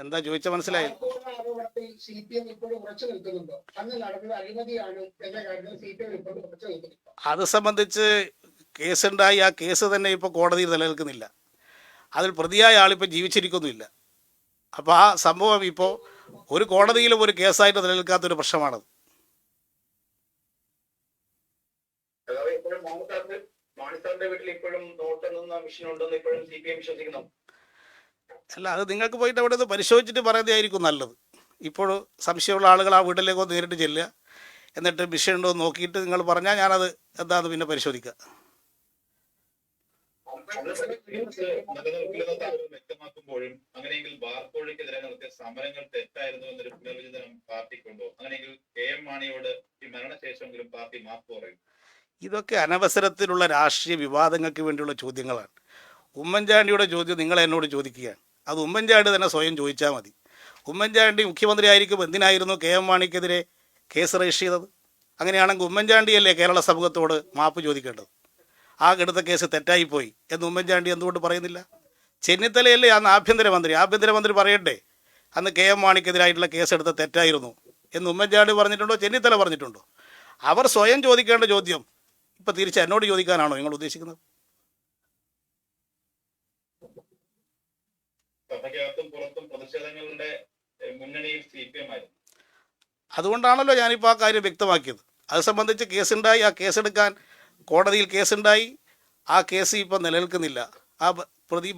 എന്താ ചോദിച്ച മനസ്സിലായി? അത് സംബന്ധിച്ച് കേസുണ്ടായി. ആ കേസ് തന്നെ ഇപ്പോൾ കോടതിയിൽ നിലനിൽക്കുന്നില്ല. അതിൽ പ്രതിയായ ആളിപ്പോൾ ജീവിച്ചിരിക്കുന്നുമില്ല. അപ്പോൾ ആ സംഭവം ഇപ്പോൾ ഒരു കോടതിയിലും ഒരു കേസായിട്ട് നിലനിൽക്കാത്തൊരു പ്രശ്നമാണത്. അല്ല, അത് നിങ്ങൾക്ക് പോയിട്ട് അവിടെ നിന്ന് പരിശോധിച്ചിട്ട് പറയുന്നതായിരിക്കും നല്ലത്. ഇപ്പോൾ സംശയമുള്ള ആളുകൾ ആ വീട്ടിലേക്കോ നേരിട്ട് ചെല്ലുക, എന്നിട്ട് മിഷൻ ഉണ്ടോ എന്ന് നോക്കിയിട്ട് നിങ്ങൾ പറഞ്ഞാൽ ഞാനത് എന്താണെന്ന് പിന്നെ പരിശോധിക്കാം. വ്യക്തമാക്കുമ്പോഴും അങ്ങനെയെങ്കിൽ ബാർക്കോഴയ്ക്കെതിരെ നടത്തിയ സമരങ്ങൾ തെറ്റായിരുന്നു എന്നൊരു പുനർവിചിന്തനം പാർട്ടിക്കുണ്ടോ? അങ്ങനെയെങ്കിൽ KM മാണിയോട് ഈ മരണശേഷമെങ്കിലും പാർട്ടി മാപ്പ് പറയും? ഇതൊക്കെ അനവസരത്തിലുള്ള രാഷ്ട്രീയ വിവാദങ്ങൾക്ക് വേണ്ടിയുള്ള ചോദ്യങ്ങളാണ്. ഉമ്മൻചാണ്ടിയുടെ ചോദ്യം നിങ്ങൾ എന്നോട് ചോദിക്കുകയാണ്. അത് ഉമ്മൻചാണ്ടി തന്നെ സ്വയം ചോദിച്ചാൽ മതി. ഉമ്മൻചാണ്ടി മുഖ്യമന്ത്രി ആയിരിക്കും എന്തിനായിരുന്നു KM മാണിക്കെതിരെ കേസ് രജിസ്റ്റർ ചെയ്തത്? അങ്ങനെയാണെങ്കിൽ ഉമ്മൻചാണ്ടിയല്ലേ കേരള സമൂഹത്തോട് മാപ്പ് ചോദിക്കേണ്ടത്? ആ എടുത്ത കേസ് തെറ്റായിപ്പോയി എന്ന് ഉമ്മൻചാണ്ടി എന്തുകൊണ്ട് പറയുന്നില്ല? ചെന്നിത്തലയല്ലേ അന്ന് ആഭ്യന്തരമന്ത്രി പറയണ്ടേ അന്ന് KM മാണിക്കെതിരായിട്ടുള്ള കേസെടുത്ത തെറ്റായിരുന്നു എന്ന് ഉമ്മൻചാണ്ടി പറഞ്ഞിട്ടുണ്ടോ, ചെന്നിത്തല പറഞ്ഞിട്ടുണ്ടോ? അവർ സ്വയം ചോദിക്കേണ്ട ചോദ്യം ഇപ്പം തിരിച്ച് എന്നോട് ചോദിക്കാനാണോ നിങ്ങൾ ഉദ്ദേശിക്കുന്നത്? അതുകൊണ്ടാണല്ലോ ഞാനിപ്പോൾ ആ കാര്യം വ്യക്തമാക്കിയത്. അത് സംബന്ധിച്ച് കേസുണ്ടായി. ആ കേസെടുക്കാൻ കോടതിയിൽ കേസുണ്ടായി. ആ കേസ് ഇപ്പം നിലനിൽക്കുന്നില്ല. ആ പ്രതി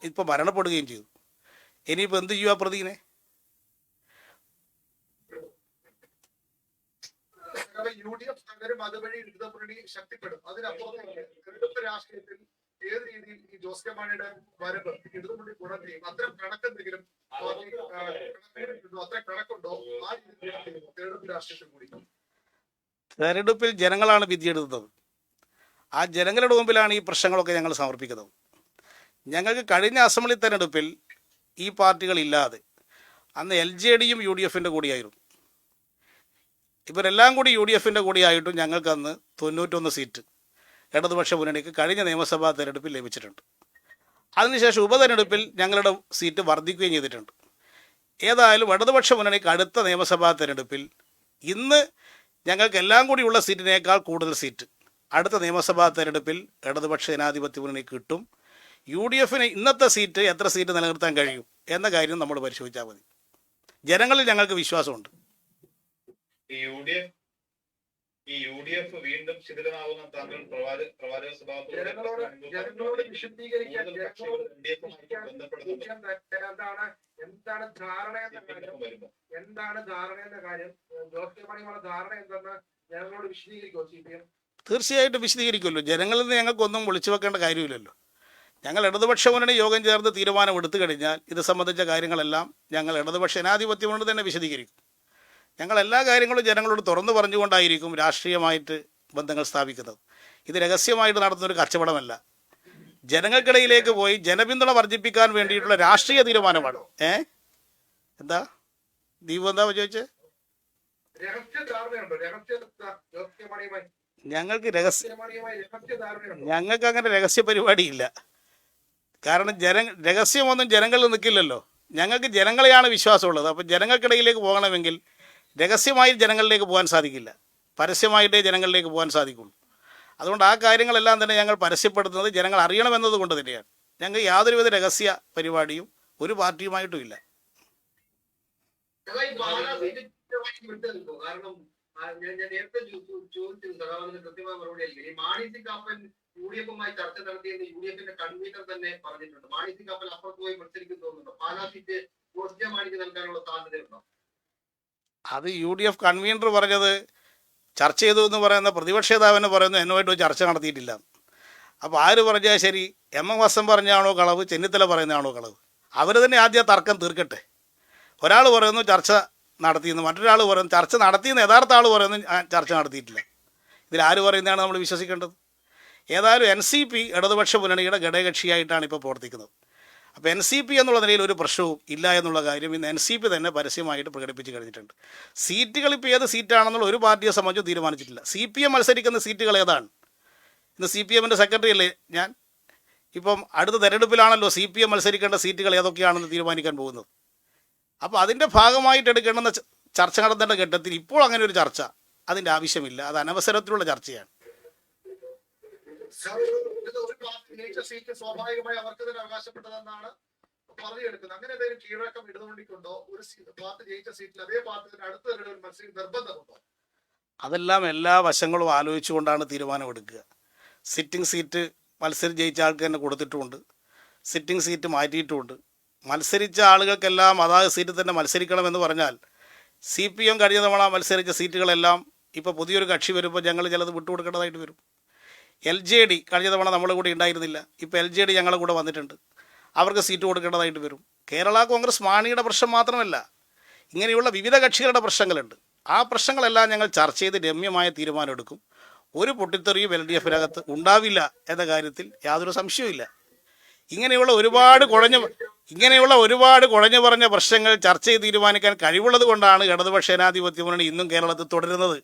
ഇപ്പം മരണപ്പെടുകയും ചെയ്തു. ഇനിയിപ്പോൾ എന്ത് ചെയ്യും ആ പ്രതിനെ? UDF തകരും, അതുവഴി ഇടതുമുന്നണി ശക്തിപ്പെടും. അതിനപ്പുറം രാഷ്ട്രീയത്തിൽ ഏത് രീതിയിൽ ഈ ജോസ് കെ മാണിയുടെ വരവ് ഇടതുമുന്നണി ഗുണം ചെയ്യും? അത്തരം കണക്കെന്തെങ്കിലും അത്ര കണക്കുണ്ടോ ആ രീതിയിൽ തെരഞ്ഞെടുപ്പ് രാഷ്ട്രീയത്തിൽ കൂടി? തെരഞ്ഞെടുപ്പിൽ ജനങ്ങളാണ് വിധിയെടുത്തത്. ആ ജനങ്ങളുടെ മുമ്പിലാണ് ഈ പ്രശ്നങ്ങളൊക്കെ ഞങ്ങൾ സമർപ്പിക്കുന്നത്. ഞങ്ങൾക്ക് കഴിഞ്ഞ അസംബ്ലി തെരഞ്ഞെടുപ്പിൽ ഈ പാർട്ടികളില്ലാതെ അന്ന് LJDയും UDFൻ്റെ കൂടിയായിരുന്നു. ഇവരെല്ലാം കൂടി UDFൻ്റെ കൂടിയായിട്ടും ഞങ്ങൾക്ക് അന്ന് 91 സീറ്റ് ഇടതുപക്ഷ മുന്നണിക്ക് കഴിഞ്ഞ നിയമസഭാ തെരഞ്ഞെടുപ്പിൽ ലഭിച്ചിട്ടുണ്ട്. അതിനുശേഷം ഉപതെരഞ്ഞെടുപ്പിൽ ഞങ്ങളുടെ സീറ്റ് വർദ്ധിക്കുകയും ചെയ്തിട്ടുണ്ട്. ഏതായാലും ഇടതുപക്ഷ മുന്നണിക്ക് അടുത്ത നിയമസഭാ തെരഞ്ഞെടുപ്പിൽ ഇന്ന് ഞങ്ങൾക്ക് എല്ലാം കൂടിയുള്ള സീറ്റിനേക്കാൾ കൂടുതൽ സീറ്റ് അടുത്ത നിയമസഭാ തെരഞ്ഞെടുപ്പിൽ ഇടതുപക്ഷ ജനാധിപത്യ മുന്നണി കിട്ടും. UDFന് ഇന്നത്തെ സീറ്റ് എത്ര സീറ്റ് നിലനിർത്താൻ കഴിയും എന്ന കാര്യം നമ്മൾ പരിശോധിച്ചാൽ മതി. ജനങ്ങളിൽ ഞങ്ങൾക്ക് വിശ്വാസമുണ്ട്. ഈ UDF വീണ്ടും ശിഥിലമാവുന്ന താങ്കൾ പ്രവാചക സ്വഭാവത്തോടെ ജനങ്ങളോട് വിശദീകരിക്കാൻ ബന്ധപ്പെടുന്നുണ്ട് എന്താണ് ധാരണ എന്ന കാര്യം എന്താണ് ധാരണ എന്ന കാര്യം ജോസ് കെ മാണിയുടെ ധാരണ എന്തെന്ന് ജനങ്ങളോട് വിശദീകരിക്കുമോ CPM? തീർച്ചയായിട്ടും വിശദീകരിക്കുമല്ലോ. ജനങ്ങളിൽ നിന്ന് ഞങ്ങൾക്കൊന്നും വിളിച്ചു വെക്കേണ്ട കാര്യമില്ലല്ലോ. ഞങ്ങൾ ഇടതുപക്ഷ മുന്നണി യോഗം ചേർന്ന് തീരുമാനമെടുത്തു കഴിഞ്ഞാൽ ഇത് സംബന്ധിച്ച കാര്യങ്ങളെല്ലാം ഞങ്ങൾ ഇടതുപക്ഷ ജനാധിപത്യം കൊണ്ട് തന്നെ വിശദീകരിക്കും. ഞങ്ങൾ എല്ലാ കാര്യങ്ങളും ജനങ്ങളോട് തുറന്നു പറഞ്ഞുകൊണ്ടായിരിക്കും രാഷ്ട്രീയമായിട്ട് ബന്ധങ്ങൾ സ്ഥാപിക്കുന്നത്. ഇത് രഹസ്യമായിട്ട് നടത്തുന്നൊരു കച്ചവടമല്ല. ജനങ്ങൾക്കിടയിലേക്ക് പോയി ജനപിന്തുണ വർദ്ധിപ്പിക്കാൻ വേണ്ടിയിട്ടുള്ള രാഷ്ട്രീയ തീരുമാനമാണ്. എന്താ ദീപു എന്താ ചോദിച്ചേ? രഹസ്യ ധാരണയുണ്ടോ? ജോസ് കെ മാണിയുമായി ഞങ്ങൾക്ക് രഹസ്യ ധാരണയുണ്ടോ? ഞങ്ങൾക്ക് അങ്ങനെ രഹസ്യ പരിപാടിയില്ല. കാരണം രഹസ്യമൊന്നും ജനങ്ങളിൽ നിൽക്കില്ലല്ലോ. ഞങ്ങൾക്ക് ജനങ്ങളെയാണ് വിശ്വാസമുള്ളത്. അപ്പോൾ ജനങ്ങൾക്കിടയിലേക്ക് പോകണമെങ്കിൽ രഹസ്യമായി ജനങ്ങളിലേക്ക് പോകാൻ സാധിക്കില്ല, പരസ്യമായിട്ടേ ജനങ്ങളിലേക്ക് പോകാൻ സാധിക്കുള്ളൂ. അതുകൊണ്ട് ആ കാര്യങ്ങളെല്ലാം തന്നെ ഞങ്ങൾ പരസ്യപ്പെടുത്തുന്നത് ജനങ്ങൾ അറിയണമെന്നത് കൊണ്ട് തന്നെയാണ്. ഞങ്ങൾക്ക് യാതൊരുവിധ രഹസ്യ പരിപാടിയും ഒരു പാർട്ടിയുമായിട്ടും ഇല്ല. കാരണം ഞാൻ നേരത്തെ ചോദിച്ചത് സഖാവിന് കൃത്യമായ മറുപടി ആയിരിക്കും. ഈ മാണി സി കാപ്പൻ UDF-മായി ചർച്ച നടത്തിയെന്ന് UDF-ന്റെ കൺവീനർ തന്നെ പറഞ്ഞിട്ടുണ്ട്. മാണി സി കാപ്പൻ അപ്പുറത്ത് പോയി മത്സരിക്കും തോന്നുന്നുണ്ടോ? പാലാ സീറ്റ് ജോസ് കെ മാണിക്ക് നൽകാനുള്ള സാധ്യതയുണ്ടോ? അത് UDF കൺവീനർ പറഞ്ഞത് ചർച്ച ചെയ്തു എന്ന് പറയുന്ന പ്രതിപക്ഷ നേതാവിനെ പറയുന്നു എന്നുമായിട്ട് ചർച്ച നടത്തിയിട്ടില്ല. അപ്പോൾ ആര് പറഞ്ഞാൽ ശരി, MM ഹസൻ പറഞ്ഞാണോ കളവ്, ചെന്നിത്തല പറയുന്നതാണോ കളവ്? അവർ തന്നെ ആദ്യം തർക്കം തീർക്കട്ടെ. ഒരാൾ പറയുന്നു ചർച്ച നടത്തിയെന്ന്, മറ്റൊരാൾ പറയുന്നു ചർച്ച നടത്തിയെന്ന്, യഥാർത്ഥ ആൾ പറയുന്നു ചർച്ച നടത്തിയിട്ടില്ല. ഇതിൽ ആര് പറയുന്നതാണ് നമ്മൾ വിശ്വസിക്കേണ്ടത്? ഏതായാലും NCP ഇടതുപക്ഷ മുന്നണിയുടെ ഘടകകക്ഷിയായിട്ടാണ് ഇപ്പോൾ പ്രവർത്തിക്കുന്നത്. അപ്പോൾ NCP എന്നുള്ള നിലയിൽ ഒരു പ്രശ്നവും ഇല്ല എന്നുള്ള കാര്യം ഇന്ന് NCP തന്നെ പരസ്യമായിട്ട് പ്രകടിപ്പിച്ച് കഴിഞ്ഞിട്ടുണ്ട്. സീറ്റുകൾ ഇപ്പോൾ ഏത് സീറ്റാണെന്നുള്ള ഒരു പാർട്ടിയെ സംബന്ധിച്ചും തീരുമാനിച്ചിട്ടില്ല. CPM മത്സരിക്കുന്ന സീറ്റുകൾ ഏതാണ്? ഇന്ന് CPM-ൻ്റെ സെക്രട്ടറി അല്ലേ ഞാൻ. ഇപ്പം അടുത്ത തെരഞ്ഞെടുപ്പിലാണല്ലോ CPM മത്സരിക്കേണ്ട സീറ്റുകൾ ഏതൊക്കെയാണെന്ന് തീരുമാനിക്കാൻ പോകുന്നത്. അപ്പോൾ അതിൻ്റെ ഭാഗമായിട്ട് എടുക്കേണ്ടുന്ന ചർച്ച നടത്തേണ്ട ഘട്ടത്തിൽ ഇപ്പോൾ അങ്ങനെ ഒരു ചർച്ച അതിൻ്റെ ആവശ്യമില്ല. അത് അനവസരത്തിലുള്ള ചർച്ചയാണ്. ഒരു പാർട്ടി ജയിച്ച സീറ്റ് സ്വാഭാവികമായി അവർക്ക് തന്നെ അവകാശപ്പെട്ടതെന്നാണ് പറഞ്ഞെടുക്കുന്നത്. അങ്ങനെ എന്തെങ്കിലും കീഴ്വഴക്കം ഇടതുകൊണ്ടിട്ടുണ്ടോ? ഒരു പാർട്ടി ജയിച്ച സീറ്റിൽ അതേ പാർട്ടി തന്നെ അടുത്ത തെരഞ്ഞെടുപ്പിൽ മത്സരിക്കുന്ന നിർബന്ധമുണ്ടോ? അതെല്ലാം എല്ലാ വശങ്ങളും ആലോചിച്ചുകൊണ്ടാണ് തീരുമാനമെടുക്കുക. സിറ്റിംഗ് സീറ്റ് മത്സരിച്ച് ജയിച്ച ആൾക്ക് തന്നെ കൊടുത്തിട്ടുമുണ്ട്, സിറ്റിംഗ് സീറ്റ് മാറ്റിയിട്ടുമുണ്ട്. മത്സരിച്ച ആളുകൾക്കെല്ലാം അതാത് സീറ്റിൽ തന്നെ മത്സരിക്കണമെന്ന് പറഞ്ഞാൽ CPM കഴിഞ്ഞ തവണ മത്സരിച്ച സീറ്റുകളെല്ലാം ഇപ്പോൾ പുതിയൊരു കക്ഷി വരുമ്പോൾ ഞങ്ങൾ ചിലത് വിട്ടുകൊടുക്കേണ്ടതായിട്ട് വരും. LJD കഴിഞ്ഞ തവണ നമ്മളെ കൂടെ ഉണ്ടായിരുന്നില്ല, ഇപ്പോൾ LJD ഞങ്ങളെ കൂടെ വന്നിട്ടുണ്ട്, അവർക്ക് സീറ്റ് കൊടുക്കേണ്ടതായിട്ട് വരും. കേരള കോൺഗ്രസ് മാണിയുടെ പ്രശ്നം മാത്രമല്ല, ഇങ്ങനെയുള്ള വിവിധ കക്ഷികളുടെ പ്രശ്നങ്ങളുണ്ട്. ആ പ്രശ്നങ്ങളെല്ലാം ഞങ്ങൾ ചർച്ച ചെയ്ത് രമ്യമായ തീരുമാനമെടുക്കും. ഒരു പൊട്ടിത്തെറിയും LDF-നകത്ത് ഉണ്ടാവില്ല എന്ന കാര്യത്തിൽ യാതൊരു സംശയവുമില്ല. ഇങ്ങനെയുള്ള ഒരുപാട് കുഴഞ്ഞു പറഞ്ഞ പ്രശ്നങ്ങൾ ചർച്ച ചെയ്ത് തീരുമാനിക്കാൻ കഴിവുള്ളത് കൊണ്ടാണ് ഇടതുപക്ഷ ജനാധിപത്യ മുന്നണി ഇന്നും കേരളത്തിൽ തുടരുന്നത്.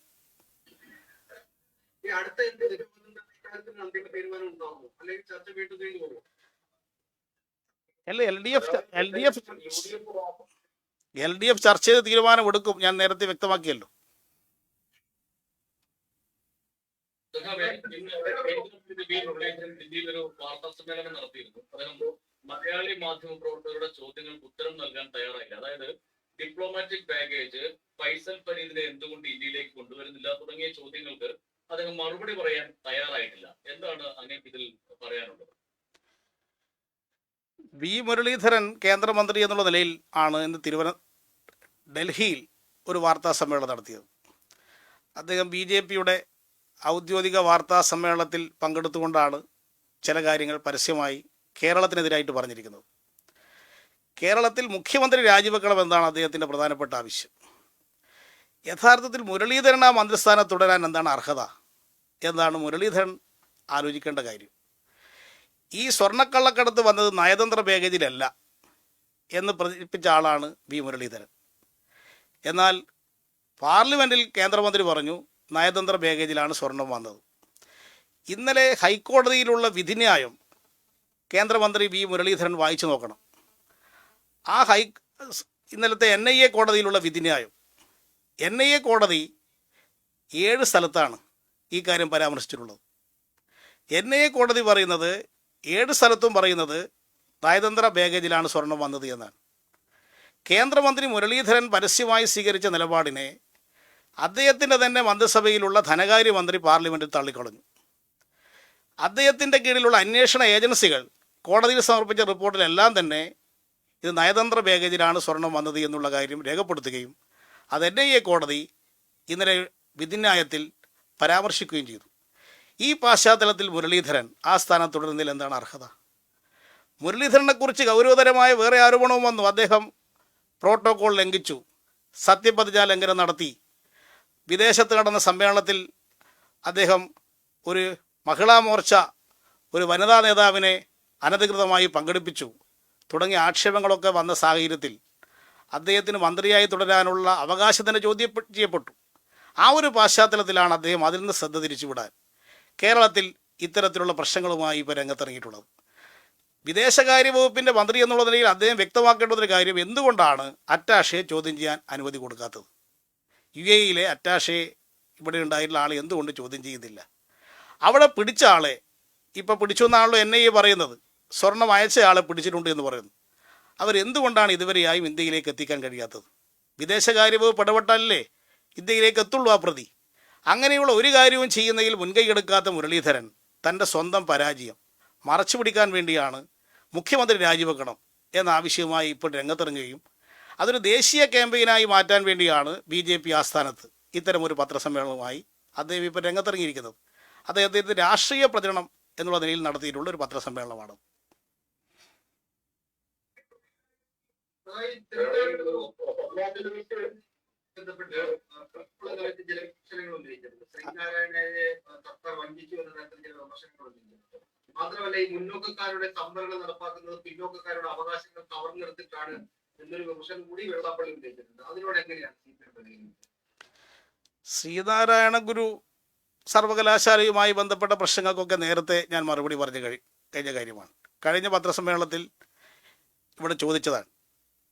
LDF ചർച്ച ചെയ്ത് തീരുമാനമെടുക്കും. ഞാൻ നേരത്തെ വ്യക്തമാക്കിയല്ലോ. ഒരു വാർത്താ സമ്മേളനം നടത്തിയിരുന്നു. അദ്ദേഹം മലയാളി മാധ്യമ പ്രവർത്തകരുടെ ചോദ്യങ്ങൾക്ക് ഉത്തരം നൽകാൻ തയ്യാറായില്ല. അതായത് ഡിപ്ലോമാറ്റിക് ബാഗേജ് ഫൈസൽ ഫരീദിനെ എന്തുകൊണ്ട് ഇന്ത്യയിലേക്ക് കൊണ്ടുവരുന്നില്ല തുടങ്ങിയ ചോദ്യങ്ങൾക്ക് അദ്ദേഹം മറുപടി പറയാൻ തയ്യാറായിട്ടില്ല. എന്താണ് അങ്ങേക്ക് ഇതിൽ പറയാനുള്ളത്? മുരളീധരൻ കേന്ദ്രമന്ത്രി എന്നുള്ള നിലയിൽ ആണ് ഇന്ന് ഡൽഹിയിൽ ഒരു വാർത്താ സമ്മേളനം നടത്തിയത്. അദ്ദേഹം BJP-യുടെ ഔദ്യോഗിക വാർത്താ സമ്മേളനത്തിൽ പങ്കെടുത്തുകൊണ്ടാണ് ചില കാര്യങ്ങൾ പരസ്യമായി കേരളത്തിനെതിരായിട്ട് പറഞ്ഞിരിക്കുന്നത്. കേരളത്തിൽ മുഖ്യമന്ത്രി രാജിവെക്കണമെന്നാണ് അദ്ദേഹത്തിൻ്റെ പ്രധാനപ്പെട്ട ആവശ്യം. യഥാർത്ഥത്തിൽ മുരളീധരൻ ആ മന്ത്രിസ്ഥാനം തുടരാൻ എന്താണ് അർഹത എന്നാണ് മുരളീധരൻ ആലോചിക്കേണ്ട കാര്യം. ഈ സ്വർണ്ണക്കള്ളക്കടത്ത് വന്നത് നയതന്ത്ര പാക്കേജിലല്ല എന്ന് പ്രചരിപ്പിച്ച ആളാണ് മുരളീധരൻ. എന്നാൽ പാർലമെൻറ്റിൽ കേന്ദ്രമന്ത്രി പറഞ്ഞു നയതന്ത്ര പാക്കേജിലാണ് സ്വർണം വന്നത്. ഇന്നലെ ഹൈക്കോടതിയിലുള്ള വിധിന്യായം കേന്ദ്രമന്ത്രി മുരളീധരൻ വായിച്ചു നോക്കണം. ആ ഇന്നലത്തെ NIA കോടതിയിലുള്ള വിധിന്യായം, NIA കോടതി 7 സ്ഥലത്താണ് ഈ കാര്യം പരാമർശിച്ചിട്ടുള്ളത്. NIA കോടതി പറയുന്നത് 7 സ്ഥലത്തും പറയുന്നത് നയതന്ത്ര പാക്കേജിലാണ് സ്വർണം വന്നത് എന്നാണ്. കേന്ദ്രമന്ത്രി മുരളീധരൻ പരസ്യമായി സ്വീകരിച്ച നിലപാടിനെ അദ്ദേഹത്തിൻ്റെ തന്നെ മന്ത്രിസഭയിലുള്ള ധനകാര്യമന്ത്രി പാർലമെൻറ്റിൽ തള്ളിക്കളഞ്ഞു. അദ്ദേഹത്തിൻ്റെ കീഴിലുള്ള അന്വേഷണ ഏജൻസികൾ കോടതിയിൽ സമർപ്പിച്ച റിപ്പോർട്ടിലെല്ലാം തന്നെ ഇത് നയതന്ത്ര ബാഗേജിലാണ് സ്വർണം വന്നത് എന്നുള്ള കാര്യം രേഖപ്പെടുത്തുകയും അത് NIA കോടതി ഇന്നലെ വിധിന്യായത്തിൽ പരാമർശിക്കുകയും ചെയ്തു. ഈ പശ്ചാത്തലത്തിൽ മുരളീധരൻ ആ സ്ഥാനത്ത് തുടരുന്നതിൽ എന്താണ് അർഹത? മുരളീധരനെക്കുറിച്ച് ഗൗരവതരമായ വേറെ ആരോപണവും വന്നു. അദ്ദേഹം പ്രോട്ടോകോൾ ലംഘിച്ചു, സത്യപ്രതിജ്ഞാ ലംഘനം നടത്തി, വിദേശത്ത് നടന്ന സമ്മേളനത്തിൽ അദ്ദേഹം ഒരു മഹിളാ മോർച്ച ഒരു വനിതാ നേതാവിനെ അനധികൃതമായി പങ്കെടുപ്പിച്ചു തുടങ്ങിയ ആക്ഷേപങ്ങളൊക്കെ വന്ന സാഹചര്യത്തിൽ അദ്ദേഹത്തിന് മന്ത്രിയായി തുടരാനുള്ള അവകാശത്തിന് ചോദ്യം ചെയ്യപ്പെട്ടു. ആ ഒരു പശ്ചാത്തലത്തിലാണ് അദ്ദേഹം അതിൽ നിന്ന് ശ്രദ്ധ തിരിച്ചുവിടാൻ കേരളത്തിൽ ഇത്തരത്തിലുള്ള പ്രശ്നങ്ങളുമായി ഇപ്പോൾ രംഗത്തിറങ്ങിയിട്ടുള്ളത്. വിദേശകാര്യ വകുപ്പിൻ്റെ മന്ത്രി എന്നുള്ള നിലയിൽ അദ്ദേഹം വ്യക്തമാക്കേണ്ട ഒരു കാര്യം, എന്തുകൊണ്ടാണ് അറ്റാഷയെ ചോദ്യം ചെയ്യാൻ അനുമതി കൊടുക്കാത്തത്? UAE അറ്റാഷെ ഇവിടെ ഉണ്ടായിട്ടുള്ള ആൾ എന്തുകൊണ്ട് ചോദ്യം ചെയ്യുന്നില്ല? അവിടെ പിടിച്ച ആളെ ഇപ്പോൾ പിടിച്ചു എന്നാണല്ലോ NIA പറയുന്നത്. സ്വർണം അയച്ച ആളെ പിടിച്ചിട്ടുണ്ട് എന്ന് പറയുന്നു. അവരെന്തുകൊണ്ടാണ് ഇതുവരെയായും ഇന്ത്യയിലേക്ക് എത്തിക്കാൻ കഴിയാത്തത്? വിദേശകാര്യ വകുപ്പ് ഇടപെട്ടാലല്ലേ ഇന്ത്യയിലേക്ക് എത്തുള്ളൂ ആ പ്രതി. അങ്ങനെയുള്ള ഒരു കാര്യവും ചെയ്യുന്നതിൽ മുൻകൈ എടുക്കാത്ത മുരളീധരൻ തൻ്റെ സ്വന്തം പരാജയം മറച്ചു പിടിക്കാൻ വേണ്ടിയാണ് മുഖ്യമന്ത്രി രാജിവെക്കണം എന്ന ആവശ്യവുമായി ഇപ്പോൾ രംഗത്തിറങ്ങുകയും അതൊരു ദേശീയ ക്യാമ്പയിനായി മാറ്റാൻ വേണ്ടിയാണ് BJP ആസ്ഥാനത്ത് ഇത്തരമൊരു പത്രസമ്മേളനവുമായി അദ്ദേഹം ഇപ്പോൾ രംഗത്തിറങ്ങിയിരിക്കുന്നത്. അദ്ദേഹത്തിൻ്റെ രാഷ്ട്രീയ പ്രചരണം എന്നുള്ള നിലയിൽ നടത്തിയിട്ടുള്ള ഒരു പത്രസമ്മേളനമാണ്. ബന്ധപ്പെട്ട് ചില വിമർശനങ്ങൾ ഉന്നയിച്ചിട്ടുണ്ട്. ശ്രീനാരായണനെ സർക്കാർ വഞ്ചിച്ചു എന്ന തരത്തിൽ ചില വിമർശനങ്ങൾ ഉന്നയിച്ചിട്ടുണ്ട്. മാത്രമല്ല, ഈ മുന്നോക്കക്കാരുടെ സംവരണം നടപ്പാക്കുന്നത് പിന്നോക്കക്കാരുടെ അവകാശങ്ങൾ കവർന്നെടുത്തിട്ടാണ് എന്നൊരു വിമർശനം കൂടി വെള്ളാപ്പള്ളി ഉന്നയിച്ചിട്ടുണ്ട്. അതിനോട് എങ്ങനെയാണ് CPM പ്രതികരിക്കുന്നത്? ശ്രീനാരായണ ഗുരു സർവകലാശാലയുമായി ബന്ധപ്പെട്ട പ്രശ്നങ്ങൾക്കൊക്കെ നേരത്തെ ഞാൻ മറുപടി പറഞ്ഞു കഴിഞ്ഞ കാര്യമാണ്. കഴിഞ്ഞ പത്രസമ്മേളനത്തിൽ ഇവിടെ ചോദിച്ചതാണ്.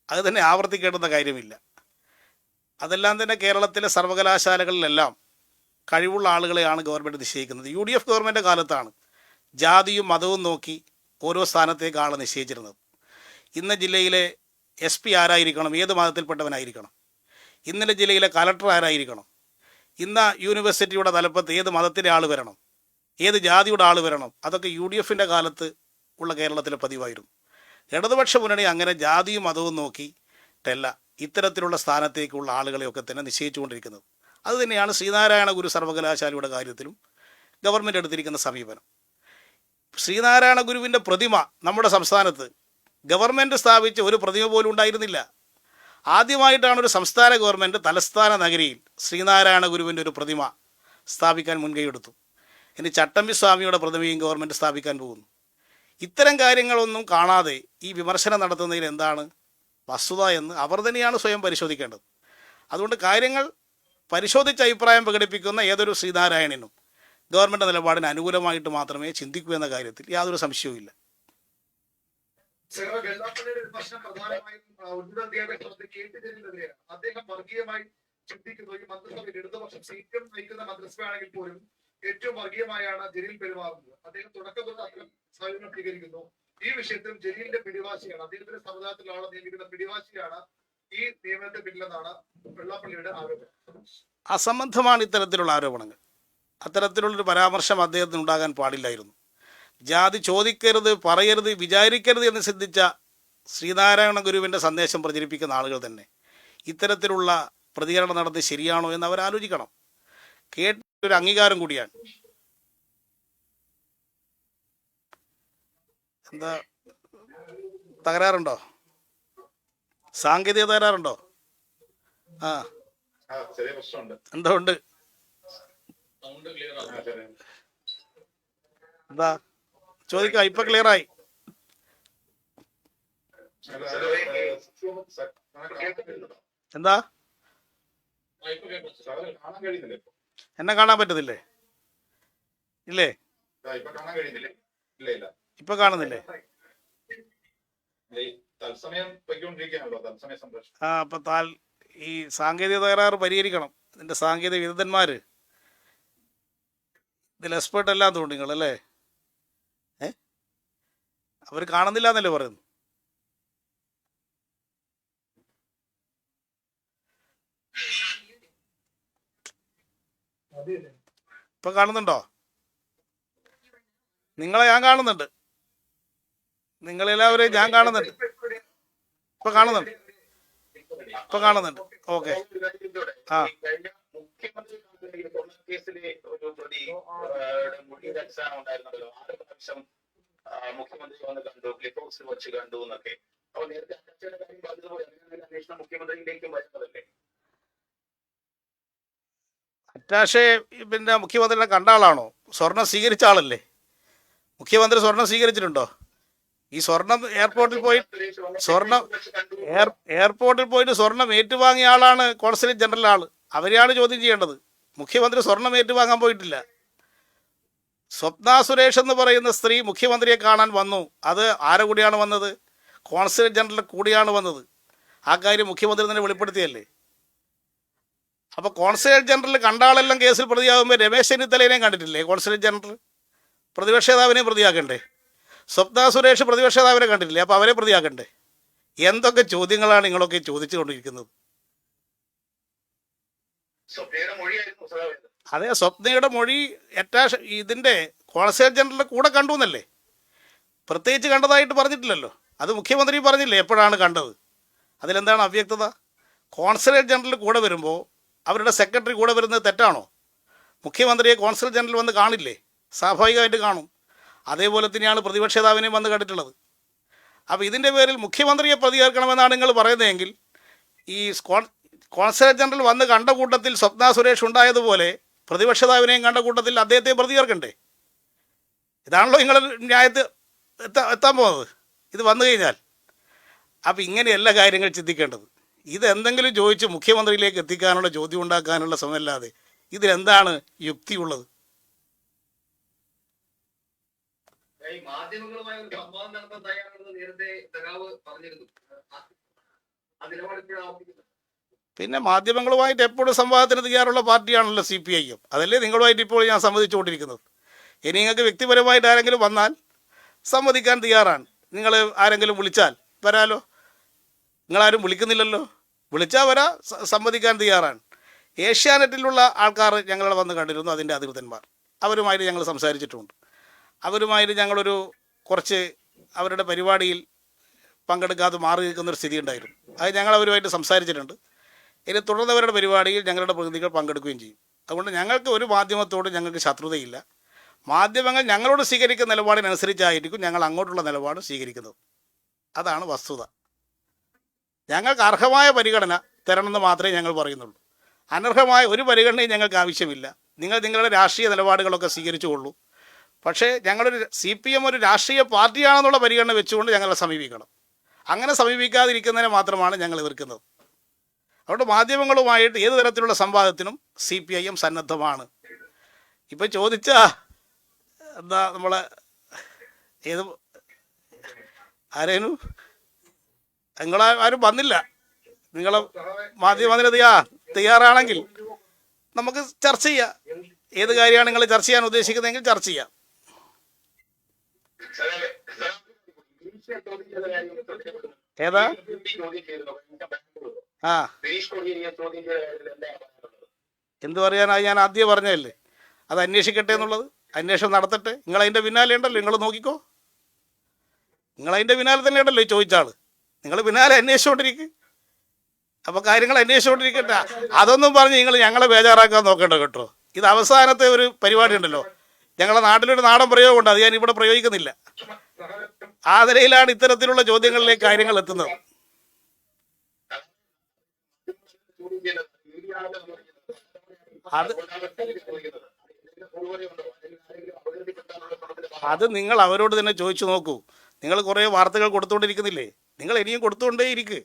അത് തന്നെ ആവർത്തിക്കേണ്ടുന്ന കാര്യമില്ല. അതെല്ലാം തന്നെ കേരളത്തിലെ സർവകലാശാലകളിലെല്ലാം കഴിവുള്ള ആളുകളെയാണ് ഗവൺമെൻറ് നിശ്ചയിക്കുന്നത്. UDF ഗവൺമെൻറ് കാലത്താണ് ജാതിയും മതവും നോക്കി ഓരോ സ്ഥാനത്തേക്ക് ആളെ നിശ്ചയിച്ചിരുന്നത്. ഇന്ന ജില്ലയിലെ SP ആരായിരിക്കണം, ഏത് മതത്തിൽപ്പെട്ടവനായിരിക്കണം, ഇന്നലെ ജില്ലയിലെ കലക്ടർ ആരായിരിക്കണം, ഇന്ന യൂണിവേഴ്സിറ്റിയുടെ തലപ്പത്ത് ഏത് മതത്തിൻ്റെ ആൾ വരണം, ഏത് ജാതിയുടെ ആൾ വരണം, അതൊക്കെ UDFൻ്റെ കാലത്ത് ഉള്ള കേരളത്തിലെ പതിവായിരുന്നു. ഇടതുപക്ഷ മുന്നണി അങ്ങനെ ജാതിയും മതവും നോക്കിയിട്ടല്ല ഇത്തരത്തിലുള്ള സ്ഥാനത്തേക്കുള്ള ആളുകളെയൊക്കെ തന്നെ നിശ്ചയിച്ചുകൊണ്ടിരിക്കുന്നത്. അതുതന്നെയാണ് ശ്രീനാരായണ ഗുരു സർവകലാശാലയുടെ കാര്യത്തിലും ഗവൺമെൻറ് എടുത്തിരിക്കുന്ന സമീപനം. ശ്രീനാരായണ ഗുരുവിൻ്റെ പ്രതിമ നമ്മുടെ സംസ്ഥാനത്ത് ഗവൺമെൻറ് സ്ഥാപിച്ച ഒരു പ്രതിമ പോലും ഉണ്ടായിരുന്നില്ല. ആദ്യമായിട്ടാണ് ഒരു സംസ്ഥാന ഗവൺമെൻറ് തലസ്ഥാന നഗരിയിൽ ശ്രീനാരായണ ഗുരുവിൻ്റെ ഒരു പ്രതിമ സ്ഥാപിക്കാൻ മുൻകൈയെടുത്തു. ഇനി ചട്ടമ്പി സ്വാമിയുടെ പ്രതിമയും ഗവൺമെൻറ് സ്ഥാപിക്കാൻ പോകുന്നു. ഇത്തരം കാര്യങ്ങളൊന്നും കാണാതെ ഈ വിമർശനം നടത്തുന്നതിൽ എന്താണ് വസ്തുത എന്ന് അവർ തന്നെയാണ് സ്വയം പരിശോധിക്കേണ്ടത്. അതുകൊണ്ട് കാര്യങ്ങൾ പരിശോധിച്ച് അഭിപ്രായം പ്രകടിപ്പിക്കുന്ന ഏതൊരു ശ്രീനാരായണനും ഗവൺമെൻറ് നിലപാടിന് അനുകൂലമായിട്ട് മാത്രമേ ചിന്തിക്കൂ എന്ന കാര്യത്തിൽ യാതൊരു സംശയവുമില്ല. വെള്ളാപ്പള്ളിയുടെ ഒരു പ്രശ്നം പ്രധാനമായും ഉന്നത വിദ്യാഭ്യാസ കേട്ടുതരുന്നതിനെതിരെയാണ്. അദ്ദേഹം വർഗീയമായി ചിന്തിക്കുന്നു. ഈ മന്ത്രിസഭയിൽ ഇടതുപക്ഷം CPM നയിക്കുന്ന മന്ത്രിസഭയാണെങ്കിൽ പോലും ഏറ്റവും വർഗീയമായാണ് ജലീൽ പെരുമാറുന്നത്. അദ്ദേഹം തുടക്കം തൊട്ട് അത്തരം സമീപനം സ്വീകരിക്കുന്നു. ഈ വിഷയത്തിലും ജലീലിന്റെ പിടിവാശിയാണ്, അദ്ദേഹത്തിന്റെ സമുദായത്തിലുള്ള ആളെ നിയമിക്കുന്ന പിടിവാശിയാണ് ഈ നിയമനത്തെ പിന്നിലെന്നാണ് വെള്ളാപ്പള്ളിയുടെ ആരോപണം. അസംബന്ധമാണ് ഇത്തരത്തിലുള്ള ആരോപണങ്ങൾ. അത്തരത്തിലുള്ളൊരു പരാമർശം അദ്ദേഹത്തിന് ഉണ്ടാകാൻ പാടില്ലായിരുന്നു. ജാതി ചോദിക്കരുത്, പറയരുത്, വിചാരിക്കരുത് എന്ന് സിദ്ധിച്ച ശ്രീനാരായണ ഗുരുവിൻ്റെ സന്ദേശം പ്രചരിപ്പിക്കുന്ന ആളുകൾ തന്നെ ഇത്തരത്തിലുള്ള പ്രതികരണം നടത്തി ശരിയാണോ എന്ന് അവർ ആലോചിക്കണം. കേട്ടൊരു അംഗീകാരം കൂടിയാണ്. എന്താ തകരാറുണ്ടോ? സാങ്കേതിക തകരാറുണ്ടോ? ചെറിയ പ്രശ്നമുണ്ട്. എന്താ ഉണ്ട്? സൗണ്ട് ക്ലിയർ ആവും. എന്താ ചോദിക്കാം. ഇപ്പൊ ക്ലിയറായി. എന്താ കാണാൻ കഴിയുന്നില്ലേ? എന്നെ കാണാൻ പറ്റുന്നില്ലേ? ഇല്ലേ? ഇപ്പൊ കാണാൻ കഴിയുന്നില്ലേ? ഇല്ല ഇല്ല, ഇപ്പൊ കാണുന്നില്ലേ? തത്സമയം പൊയ്ക്കൊണ്ടിരിക്കുകയാണല്ലോ തത്സമയ സംപ്രേഷണം. അപ്പൊ ഈ സാങ്കേതിക തകരാറ് പരിഹരിക്കണം. ഇതിന്റെ സാങ്കേതിക വിദഗ്ധന്മാര് ഇതിൽ എക്സ്പേർട്ട് എല്ലാം തോന്നി നിങ്ങളല്ലേ? അവർ കാണുന്നില്ല എന്നല്ലേ പറയുന്നു? ഇപ്പൊ കാണുന്നുണ്ടോ? നിങ്ങളെ ഞാൻ കാണുന്നുണ്ട്, നിങ്ങളെല്ലാവരെയും ഞാൻ കാണുന്നുണ്ട്. ഇപ്പൊ കാണുന്നുണ്ട്. ഓക്കെ. ആ, മുഖ്യമന്ത്രി കേസിലെ ഒരു പ്രതി മൊഴി രക്ഷാണ് ഉണ്ടായിരുന്നല്ലോ. 6 പ്രാവശ്യം മുഖ്യമന്ത്രി വന്ന് കണ്ടു, ക്ലിഫ് ഹൗസിൽ വെച്ച് കണ്ടു എന്നൊക്കെ. അപ്പോൾ നേരത്തെ അച്ഛന്റെ കാര്യം പറഞ്ഞതുപോലെ അങ്ങനെ അന്വേഷണം മുഖ്യമന്ത്രിയിലേക്കും വരുന്നതല്ലേ? അറ്റാഷെ പിന്നെ മുഖ്യമന്ത്രിനെ കണ്ട ആളാണോ? സ്വർണം സ്വീകരിച്ച ആളല്ലേ? മുഖ്യമന്ത്രി സ്വർണം സ്വീകരിച്ചിട്ടുണ്ടോ? ഈ സ്വർണം എയർപോർട്ടിൽ പോയി എയർപോർട്ടിൽ പോയിട്ട് സ്വർണം ഏറ്റുവാങ്ങിയ ആളാണ് കോൺസുലേറ്റ് ജനറൽ ആള്. അവരെയാണ് ചോദ്യം ചെയ്യേണ്ടത്. മുഖ്യമന്ത്രി സ്വർണം ഏറ്റുവാങ്ങാൻ പോയിട്ടില്ല. സ്വപ്ന സുരേഷ് എന്ന് പറയുന്ന സ്ത്രീ മുഖ്യമന്ത്രിയെ കാണാൻ വന്നു. അത് ആരെ കൂടിയാണ് വന്നത്? കോൺസുലേറ്റ് ജനറൽ കൂടിയാണ് വന്നത്. ആ കാര്യം മുഖ്യമന്ത്രി തന്നെ വെളിപ്പെടുത്തിയല്ലേ. അപ്പോൾ കോൺസുലേറ്റ് ജനറൽ കണ്ട ആളെല്ലാം കേസിൽ പ്രതിയാകുമ്പോൾ രമേശ് ചെന്നിത്തലേനെയും കണ്ടിട്ടില്ലേ കോൺസുലേറ്റ് ജനറൽ? പ്രതിപക്ഷ നേതാവിനെയും പ്രതിയാക്കണ്ടേ? സ്വപ്ന സുരേഷ് പ്രതിപക്ഷ നേതാവിനെ കണ്ടിട്ടില്ലേ? അപ്പോൾ അവരെ പ്രതിയാക്കണ്ടേ? എന്തൊക്കെ ചോദ്യങ്ങളാണ് നിങ്ങളൊക്കെ ചോദിച്ചുകൊണ്ടിരിക്കുന്നത്? അതെ, സ്വപ്നയുടെ മൊഴി ഇതിൻ്റെ കോൺസുലേറ്റ് ജനറലിൻ്റെ കൂടെ കണ്ടു എന്നല്ലേ? പ്രത്യേകിച്ച് കണ്ടതായിട്ട് പറഞ്ഞിട്ടില്ലല്ലോ. അത് മുഖ്യമന്ത്രി പറഞ്ഞില്ലേ എപ്പോഴാണ് കണ്ടത്? അതിലെന്താണ് അവ്യക്തത? കോൺസുലേറ്റ് ജനറൽ കൂടെ വരുമ്പോൾ അവരുടെ സെക്രട്ടറി കൂടെ വരുന്നത് തെറ്റാണോ? മുഖ്യമന്ത്രിയെ കോൺസുലേറ്റ് ജനറൽ വന്ന് കാണില്ലേ? സ്വാഭാവികമായിട്ട് കാണും. അതേപോലെ തന്നെയാണ് പ്രതിപക്ഷ നേതാവിനെയും വന്ന് കണ്ടിട്ടുള്ളത്. അപ്പോൾ ഇതിൻ്റെ പേരിൽ മുഖ്യമന്ത്രിയെ പ്രതികരിക്കണമെന്നാണ് നിങ്ങൾ പറയുന്നതെങ്കിൽ ഈ കോൺസുലേറ്റ് ജനറൽ വന്ന് കണ്ട കൂട്ടത്തിൽ സ്വപ്ന സുരേഷ് ഉണ്ടായതുപോലെ പ്രതിപക്ഷ നേതാവിനെയും കണ്ട കൂട്ടത്തിൽ അദ്ദേഹത്തെ പ്രതികരിക്കണ്ടേ? ഇതാണല്ലോ നിങ്ങൾ ന്യായത്ത് എത്താൻ പോകുന്നത് ഇത് വന്നു കഴിഞ്ഞാൽ. അപ്പോൾ ഇങ്ങനെയല്ല കാര്യങ്ങൾ ചിന്തിക്കേണ്ടത്. ഇതെന്തെങ്കിലും ചോദിച്ച് മുഖ്യമന്ത്രിയിലേക്ക് എത്തിക്കാനുള്ള ചോദ്യം ഉണ്ടാക്കാനുള്ള ശ്രമമല്ലാതെ ഇതിലെന്താണ് യുക്തിയുള്ളത്? ഈ മാധ്യമങ്ങളുമായി ഒരു സംവാദം നടത്താൻ തയ്യാറാണെന്ന് നേരത്തെ സഖാവ് പറഞ്ഞിരുന്നു. ആ നിലപാട് ഇപ്പോഴും ആവർത്തിക്കുന്നത്. പിന്നെ മാധ്യമങ്ങളുമായിട്ട് എപ്പോഴും സംവാദത്തിന് തയ്യാറുള്ള പാർട്ടിയാണല്ലോ CPIM. അതല്ലേ നിങ്ങളുമായിട്ട് ഇപ്പോൾ ഞാൻ സംവദിച്ചുകൊണ്ടിരിക്കുന്നത്. ഇനി നിങ്ങൾക്ക് വ്യക്തിപരമായിട്ട് ആരെങ്കിലും വന്നാൽ സംവദിക്കാൻ തയ്യാറാണ്. നിങ്ങൾ ആരെങ്കിലും വിളിച്ചാൽ വരാലോ. നിങ്ങളാരും വിളിക്കുന്നില്ലല്ലോ. വിളിച്ചാൽ വരാ, സംവദിക്കാൻ തയ്യാറാണ്. ഏഷ്യാനെറ്റിലുള്ള ആൾക്കാർ ഞങ്ങളെ വന്ന് കണ്ടിരുന്നു, അതിൻ്റെ അധികൃതന്മാർ. അവരുമായിട്ട് ഞങ്ങൾ സംസാരിച്ചിട്ടുണ്ട്. അവരുമായിട്ട് ഞങ്ങളൊരു കുറച്ച് അവരുടെ പരിപാടിയിൽ പങ്കെടുക്കാതെ മാറി നിൽക്കുന്നൊരു സ്ഥിതി ഉണ്ടായിരുന്നു. അത് ഞങ്ങൾ അവരുമായിട്ട് സംസാരിച്ചിട്ടുണ്ട്. ഇനി തുടർന്നവരുടെ പരിപാടിയിൽ ഞങ്ങളുടെ പ്രതിനിധികൾ പങ്കെടുക്കുകയും ചെയ്യും. അതുകൊണ്ട് ഞങ്ങൾക്ക് ഒരു മാധ്യമത്തോട് ഞങ്ങൾക്ക് ശത്രുതയില്ല. മാധ്യമങ്ങൾ ഞങ്ങളോട് സ്വീകരിക്കുന്ന നിലപാടിനനുസരിച്ചായിരിക്കും ഞങ്ങൾ അങ്ങോട്ടുള്ള നിലപാട് സ്വീകരിക്കുന്നത്. അതാണ് വസ്തുത. ഞങ്ങൾക്ക് അർഹമായ പരിഗണന തരണമെന്ന് മാത്രമേ ഞങ്ങൾ പറയുന്നുള്ളൂ. അനർഹമായ ഒരു പരിഗണനയും ഞങ്ങൾക്ക് ആവശ്യമില്ല. നിങ്ങൾ നിങ്ങളുടെ രാഷ്ട്രീയ നിലപാടുകളൊക്കെ സ്വീകരിച്ചുകൊള്ളൂ. പക്ഷേ ഞങ്ങളൊരു CPM ഒരു രാഷ്ട്രീയ പാർട്ടിയാണെന്നുള്ള പരിഗണന വെച്ചുകൊണ്ട് ഞങ്ങളെ സമീപിക്കണം. അങ്ങനെ സമീപിക്കാതിരിക്കുന്നതിനെ മാത്രമാണ് ഞങ്ങൾ എതിർക്കുന്നത്. അതുകൊണ്ട് മാധ്യമങ്ങളുമായിട്ട് ഏത് തരത്തിലുള്ള സംവാദത്തിനും CPIM സന്നദ്ധമാണ്. ഇപ്പം ചോദിച്ചാ എന്താ നമ്മളെ ഏത് ആരേനു നിങ്ങളാരും വന്നില്ല. നിങ്ങൾ മാധ്യമത്തിന് തയ്യാറാണെങ്കിൽ നമുക്ക് ചർച്ച ചെയ്യാം. ഏത് കാര്യമാണ് നിങ്ങൾ ചർച്ച ചെയ്യാൻ ഉദ്ദേശിക്കുന്നതെങ്കിൽ ചർച്ച ചെയ്യാം. ഏതാ? ആ, എന്ത് പറയാനായി? ഞാൻ ആദ്യം പറഞ്ഞതല്ലേ അത് അന്വേഷിക്കട്ടെ എന്നുള്ളത്. അന്വേഷണം നടത്തട്ടെ. നിങ്ങളതിൻ്റെ പിന്നാലെ ഉണ്ടല്ലോ, നിങ്ങൾ നോക്കിക്കോ. നിങ്ങളതിൻ്റെ പിന്നാലെ തന്നെ ഉണ്ടല്ലോ ഈ ചോദിച്ചാൾ. നിങ്ങൾ പിന്നാലെ അന്വേഷിച്ചുകൊണ്ടിരിക്കുക. അപ്പോൾ കാര്യങ്ങൾ അന്വേഷിച്ചുകൊണ്ടിരിക്കട്ടെ. അതൊന്നും പറഞ്ഞ് നിങ്ങൾ ഞങ്ങളെ ബേജാറാക്കാൻ നോക്കണ്ട കേട്ടോ. ഇത് അവസാനത്തെ ഒരു പരിപാടി ഉണ്ടല്ലോ. ഞങ്ങളുടെ നാട്ടിലൊരു നാടൻ പ്രയോഗമുണ്ട്, അത് ഞാൻ ഇവിടെ പ്രയോഗിക്കുന്നില്ല. ആ നിലയിലാണ് ഇത്തരത്തിലുള്ള ചോദ്യങ്ങളിലേക്ക് കാര്യങ്ങൾ എത്തുന്നത്. അത് നിങ്ങൾ അവരോട് തന്നെ ചോദിച്ചു നോക്കൂ. നിങ്ങൾ കുറേ വാർത്തകൾ കൊടുത്തുകൊണ്ടിരിക്കുന്നില്ലേ? നിങ്ങൾ ഇനിയും കൊടുത്തുകൊണ്ടേയിരിക്കുക.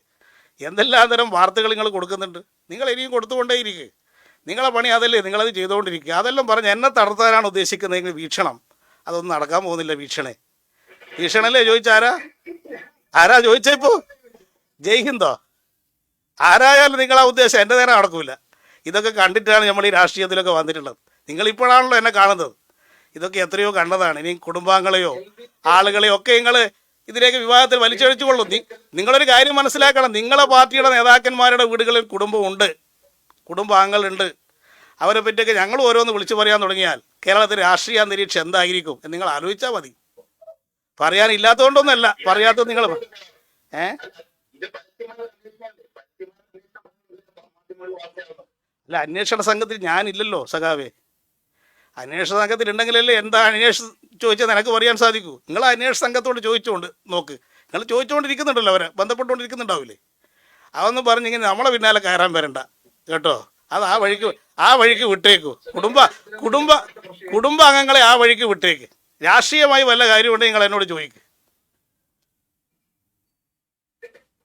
എന്തെല്ലാം തരം വാർത്തകൾ നിങ്ങൾ കൊടുക്കുന്നുണ്ട്. നിങ്ങൾ ഇനിയും കൊടുത്തുകൊണ്ടേയിരിക്കുക. നിങ്ങളെ പണി അതല്ലേ, നിങ്ങളത് ചെയ്തുകൊണ്ടിരിക്കുക. അതെല്ലാം പറഞ്ഞ് എന്നെ തടർത്താനാണ് ഉദ്ദേശിക്കുന്നതെങ്കിൽ വീക്ഷണം അതൊന്നും നടക്കാൻ പോകുന്നില്ല. വീക്ഷണല്ലേ ചോദിച്ചാരാ? ആരാ ചോദിച്ചപ്പോൾ? ജയ്ഹിന്ദോ? ആരായാലും നിങ്ങളാ ഉദ്ദേശം എൻ്റെ നേരെ നടക്കൂല. ഇതൊക്കെ കണ്ടിട്ടാണ് നമ്മൾ ഈ രാഷ്ട്രീയത്തിലൊക്കെ വന്നിട്ടുള്ളത്. നിങ്ങളിപ്പോഴാണല്ലോ എന്നെ കാണുന്നത്. ഇതൊക്കെ എത്രയോ കണ്ടതാണ്. ഇനി കുടുംബാംഗങ്ങളെയോ ആളുകളെയോ ഒക്കെ നിങ്ങൾ ഇതിലേക്ക് വിവാഹത്തിൽ വലിച്ചഴിച്ചുകൊള്ളൂ. നിങ്ങളൊരു കാര്യം മനസ്സിലാക്കണം. നിങ്ങളെ പാർട്ടിയുടെ നേതാക്കന്മാരുടെ വീടുകളിൽ കുടുംബമുണ്ട്, കുടുംബാംഗങ്ങളുണ്ട്. അവരെ പറ്റിയൊക്കെ ഞങ്ങൾ ഓരോന്ന് വിളിച്ചു പറയാൻ തുടങ്ങിയാൽ കേരളത്തിലെ രാഷ്ട്രീയ അന്തരീക്ഷം എന്തായിരിക്കും എന്ന് നിങ്ങൾ ആലോചിച്ചാൽ മതി. പറയാനില്ലാത്തതുകൊണ്ടൊന്നുമല്ല, പറയാത്തത് നിങ്ങൾ ഇത് പരസ്യമായ അന്വേഷണമല്ലേ? പരസ്യമായ അന്വേഷണം മാധ്യമങ്ങൾ വാർത്തയാകുന്നു. അല്ല, അന്വേഷണ സംഘത്തിൽ ഞാനില്ലല്ലോ സഖാവേ. അന്വേഷണ സംഘത്തിലുണ്ടെങ്കിലല്ലേ എന്താ അന്വേഷണം ചോദിച്ചാൽ നിനക്ക് പറയാൻ സാധിക്കൂ. നിങ്ങൾ അന്വേഷണ സംഘത്തോട് ചോദിച്ചുകൊണ്ട് നോക്ക്. നിങ്ങൾ ചോദിച്ചുകൊണ്ടിരിക്കുന്നുണ്ടല്ലോ, അവരെ ബന്ധപ്പെട്ടുകൊണ്ടിരിക്കുന്നുണ്ടാവില്ലേ. അതൊന്നും പറഞ്ഞിങ്ങനെ നമ്മളെ പിന്നാലെ കയറാൻ വരണ്ട കേട്ടോ. അത് ആ വഴിക്ക് വിട്ടേക്കൂ. കുടുംബ അംഗങ്ങളെ ആ വഴിക്ക് വിട്ടേക്ക്. രാഷ്ട്രീയമായി വല്ല കാര്യമുണ്ടെങ്കിൽ നിങ്ങൾ എന്നോട് ചോദിക്ക്.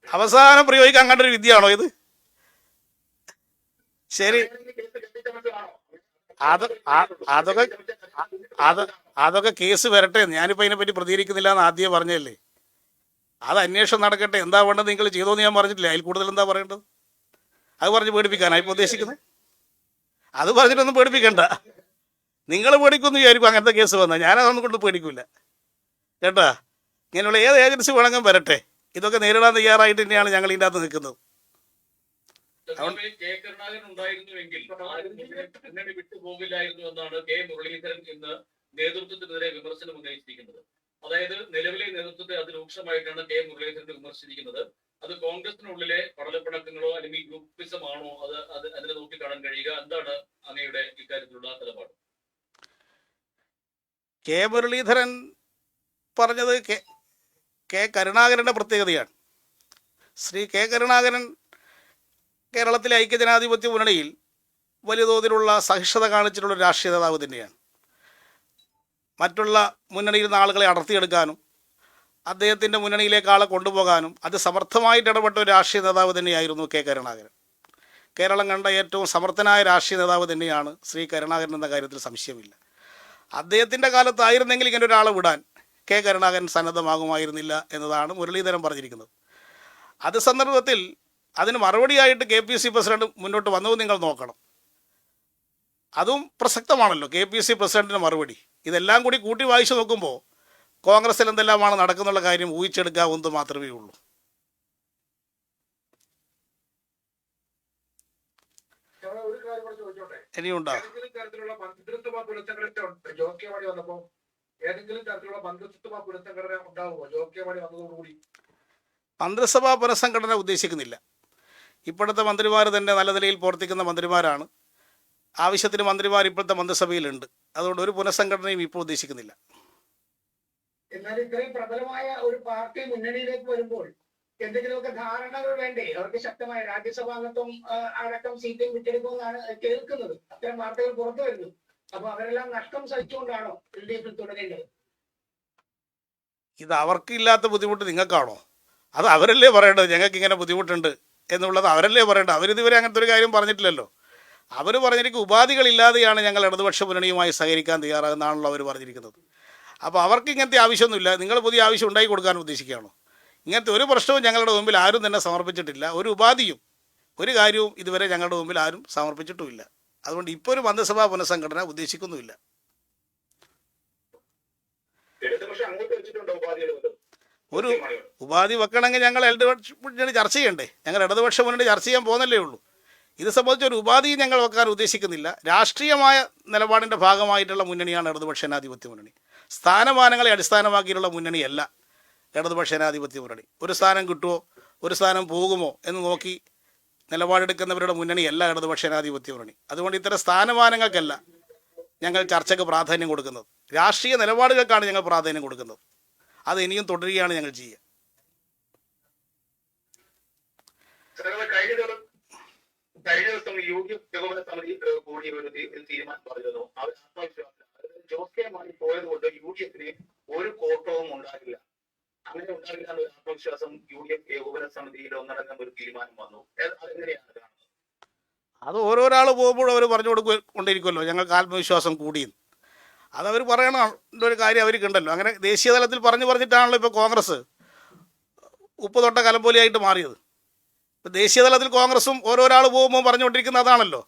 അവസാനം പ്രയോഗിക്കാൻ കണ്ട ഒരു വിദ്യയാണോ ഇത്? ശരി, അതൊക്കെ കേസ് വരട്ടെ. ഞാനിപ്പോൾ അതിനെപ്പറ്റി പ്രതികരിക്കുന്നില്ല എന്ന് ആദ്യം പറഞ്ഞതല്ലേ. അത് അന്വേഷണം നടക്കട്ടെ. എന്താ വേണ്ടത് നിങ്ങൾ ചെയ്തോന്ന് ഞാൻ പറഞ്ഞിട്ടില്ല. അതിൽ കൂടുതൽ എന്താ പറയേണ്ടത്? അത് പറഞ്ഞ് പേടിപ്പിക്കാനാണ് ഇപ്പോൾ ഉദ്ദേശിക്കുന്നത്? അത് പറഞ്ഞിട്ടൊന്നും പേടിപ്പിക്കണ്ട. നിങ്ങൾ പേടിക്കുമെന്ന് വിചാരിക്കും അങ്ങനത്തെ കേസ് വന്നാൽ. ഞാനതൊന്നും കൊണ്ട് പേടിക്കില്ല കേട്ടാ. ഇങ്ങനെയുള്ള ഏത് ഏജൻസി വേണമെങ്കിലും വരട്ടെ. ഇതൊക്കെ നേരിടാൻ തയ്യാറായിട്ട് തന്നെയാണ് ഞങ്ങൾ ഇതിൻ്റെ അകത്ത് നിൽക്കുന്നത്. കെ കരുണാകരൻ ഉണ്ടായിരുന്നുവെങ്കിൽ ആരും മുന്നണി വിട്ടുപോകില്ലായിരുന്നു എന്നാണ് കെ മുരളീധരൻ ഇന്ന് നേതൃത്വത്തിനെതിരെ വിമർശനം ഉന്നയിച്ചിരിക്കുന്നത്. അതായത് നിലവിലെ നേതൃത്വത്തെ അതിരൂക്ഷമായിട്ടാണ് കെ മുരളീധരൻ വിമർശിച്ചിരിക്കുന്നത്. അത് കോൺഗ്രസിനുള്ളിലെ പടലപ്പിണക്കങ്ങളോ അല്ലെങ്കിൽ ഗ്രൂപ്പിസമാണോ അതിനെ നോക്കിക്കാണാൻ കഴിയുക? എന്താണ് അങ്ങയുടെ ഇക്കാര്യത്തിലുള്ള നിലപാട്? കെ മുരളീധരൻ പറഞ്ഞത് കെ കരുണാകരൻ്റെ പ്രത്യേകതയാണ്. ശ്രീ കെ കരുണാകരൻ കേരളത്തിലെ ഐക്യജനാധിപത്യ മുന്നണിയിൽ വലിയ തോതിലുള്ള സഹിഷ്ണുത കാണിച്ചിട്ടുള്ള രാഷ്ട്രീയ നേതാവ് തന്നെയാണ്. മറ്റുള്ള മുന്നണിയിൽ നിന്ന് ആളുകളെ അടർത്തിയെടുക്കാനും അദ്ദേഹത്തിൻ്റെ മുന്നണിയിലേക്ക് ആളെ കൊണ്ടുപോകാനും അത് സമർത്ഥമായിട്ട് ഇടപെട്ട ഒരു രാഷ്ട്രീയ നേതാവ് തന്നെയായിരുന്നു കെ കരുണാകരൻ. കേരളം കണ്ട ഏറ്റവും സമർത്ഥനായ രാഷ്ട്രീയ നേതാവ് തന്നെയാണ് ശ്രീ കരുണാകരൻ എന്ന കാര്യത്തിൽ സംശയമില്ല. അദ്ദേഹത്തിൻ്റെ കാലത്തായിരുന്നെങ്കിൽ ഇങ്ങനെ ഒരാളെ വിടാൻ കെ കരുണാകരൻ സന്നദ്ധമാകുമായിരുന്നില്ല എന്നതാണ് മുരളീധരൻ പറഞ്ഞിരിക്കുന്നത്. അത് സന്ദർഭത്തിൽ അതിന് മറുപടിയായിട്ട് KPC പ്രസിഡന്റ് മുന്നോട്ട് വന്നത് നിങ്ങൾ നോക്കണം. അതും പ്രസക്തമാണല്ലോ. KPC പ്രസിഡന്റിന് മറുപടി ഇതെല്ലാം കൂടി കൂട്ടി വായിച്ചു നോക്കുമ്പോൾ കോൺഗ്രസിൽ എന്തെല്ലാമാണ് നടക്കുന്നുള്ള കാര്യം ഊഹിച്ചെടുക്കാവുന്നത് മാത്രമേ ഉള്ളൂ. ഒരു കാര്യം കൂടെ ചോദിച്ചോട്ടെ. ഇനിയുണ്ടോ? ഏതെങ്കിലും തരത്തിലുള്ള മന്ത്രിത്വ പുനഃസംഘടന ജോസ് കെ മാണി വന്നപ്പോ ഏതെങ്കിലും തരത്തിലുള്ള മന്ത്രിത്വ പുനഃസംഘടന ഉണ്ടാവുമോ ജോസ് കെ മാണി വന്നതോടുകൂടി? മന്ത്രിസഭാ പുനഃസംഘടന ഉദ്ദേശിക്കുന്നില്ല. ഇപ്പോഴത്തെ മന്ത്രിമാർ തന്നെ നല്ല നിലയിൽ പ്രവർത്തിക്കുന്ന മന്ത്രിമാരാണ്. ആവശ്യത്തിന് മന്ത്രിമാർ ഇപ്പോഴത്തെ മന്ത്രിസഭയിലുണ്ട്. അതുകൊണ്ട് ഒരു പുനഃസംഘടനയും ഇപ്പോൾ ഉദ്ദേശിക്കുന്നില്ല. എന്നാൽ ഇത്രയും പ്രബലമായ ഒരു പാർട്ടി മുന്നണിയിലേക്ക് വരുമ്പോൾ എന്തെങ്കിലുമൊക്കെ ധാരണകൾ വേണ്ടേ? അവർക്ക് ശക്തമായ രാജ്യസഭാംഗത്വം അടക്കം സീറ്റും വിറ്റെടുക്കുമെന്നാണ് കേൾക്കുന്നത്. അത്തരം വാർത്തകൾ പുറത്തു വരുന്നു. അപ്പൊ അവരെല്ലാം നഷ്ടം സഹിച്ചുകൊണ്ടാണോ LDF തുടരേണ്ടത്? ഇത് അവർക്കില്ലാത്ത ബുദ്ധിമുട്ട് നിങ്ങൾക്കാണോ? അത് അവരല്ലേ പറയേണ്ടത്. ഞങ്ങൾക്ക് ഇങ്ങനെ ബുദ്ധിമുട്ടുണ്ട് എന്നുള്ളത് അവരല്ലേ പറയേണ്ടത്. അവരിതുവരെ അങ്ങനത്തെ ഒരു കാര്യം പറഞ്ഞിട്ടില്ലല്ലോ. അവർ പറഞ്ഞിരിക്കും ഉപാധികളില്ലാതെയാണ് ഞങ്ങൾ ഇടതുപക്ഷ മുന്നണിയുമായി സഹകരിക്കാൻ തയ്യാറാകുന്നതാണല്ലോ അവർ പറഞ്ഞിരിക്കുന്നത്. അപ്പോൾ അവർക്ക് ഇങ്ങനത്തെ ആവശ്യമൊന്നുമില്ല. നിങ്ങൾ പുതിയ ആവശ്യം ഉണ്ടാക്കി കൊടുക്കാൻ ഉദ്ദേശിക്കുകയാണോ? ഇങ്ങനത്തെ ഒരു പ്രശ്നവും ഞങ്ങളുടെ മുമ്പിൽ ആരും തന്നെ സമർപ്പിച്ചിട്ടില്ല. ഒരു ഉപാധിയും ഒരു കാര്യവും ഇതുവരെ ഞങ്ങളുടെ മുമ്പിൽ ആരും സമർപ്പിച്ചിട്ടുമില്ല. അതുകൊണ്ട് ഇപ്പോൾ ഒരു മന്ത്രിസഭാ പുനഃസംഘടന ഉദ്ദേശിക്കുന്നുമില്ല. ഒരു ഉപാധി വെക്കണമെങ്കിൽ ഞങ്ങൾ ഇടതുപക്ഷ മുന്നണി ചർച്ച ചെയ്യണ്ടേ? ഞങ്ങൾ ഇടതുപക്ഷ മുന്നണി ചർച്ച ചെയ്യാൻ പോകുന്നല്ലേ ഉള്ളൂ. ഇത് സംബന്ധിച്ച് ഒരു ഉപാധിയും ഞങ്ങൾ വെക്കാൻ ഉദ്ദേശിക്കുന്നില്ല. രാഷ്ട്രീയമായ നിലപാടിൻ്റെ ഭാഗമായിട്ടുള്ള മുന്നണിയാണ് ഇടതുപക്ഷ ജനാധിപത്യ മുന്നണി. സ്ഥാനമാനങ്ങളെ അടിസ്ഥാനമാക്കിയിട്ടുള്ള മുന്നണിയല്ല ഇടതുപക്ഷ ജനാധിപത്യ മുന്നണി. ഒരു സ്ഥാനം കിട്ടുമോ ഒരു സ്ഥാനം പോകുമോ എന്ന് നോക്കി നിലപാടെടുക്കുന്നവരുടെ മുന്നണിയല്ല ഇടതുപക്ഷ ജനാധിപത്യ മുന്നണി. അതുകൊണ്ട് ഇത്തരം സ്ഥാനമാനങ്ങൾക്കല്ല ഞങ്ങൾ ചർച്ചയ്ക്ക് പ്രാധാന്യം കൊടുക്കുന്നത്. രാഷ്ട്രീയ നിലപാടുകൾക്കാണ് ഞങ്ങൾ പ്രാധാന്യം കൊടുക്കുന്നത്. അത് ഇനിയും തുടരുകയാണ് ഞങ്ങൾ ചെയ്യുക. കഴിഞ്ഞ ദിവസം UDF ഏകോപന സമിതി കൂടി ഒരു തീരുമാനം പറഞ്ഞിരുന്നു. അവർ ആത്മവിശ്വാസം ജോസ് കെ മാണി പോയത് കൊണ്ട് UDF-ന് ഒരു കോട്ടവും ഉണ്ടാകില്ല. അങ്ങനെ ഉണ്ടാകില്ല എന്നൊരു ആത്മവിശ്വാസം UDF ഏകോപന സമിതിയിൽ ഒന്നടങ്കം ഒരു തീരുമാനം വന്നു. അതെങ്ങനെയാണ് കാണുന്നത്? അത് ഓരോരാൾ പോകുമ്പോഴും അവർ പറഞ്ഞു കൊടുക്കൊണ്ടിരിക്കുമല്ലോ ഞങ്ങൾക്ക് ആത്മവിശ്വാസം കൂടിയെന്ന്. അതവർ പറയണ ഒരു കാര്യം അവർക്കുണ്ടല്ലോ. അങ്ങനെ ദേശീയ തലത്തിൽ പറഞ്ഞിട്ടാണല്ലോ ഇപ്പോൾ കോൺഗ്രസ് ഉപ്പ് തൊട്ട കലം പോലെയായിട്ട് മാറിയത്. ഇപ്പോൾ ദേശീയ തലത്തിൽ കോൺഗ്രസും ഓരോരാൾ പോകുമ്പോൾ പറഞ്ഞുകൊണ്ടിരിക്കുന്ന അതാണല്ലോ.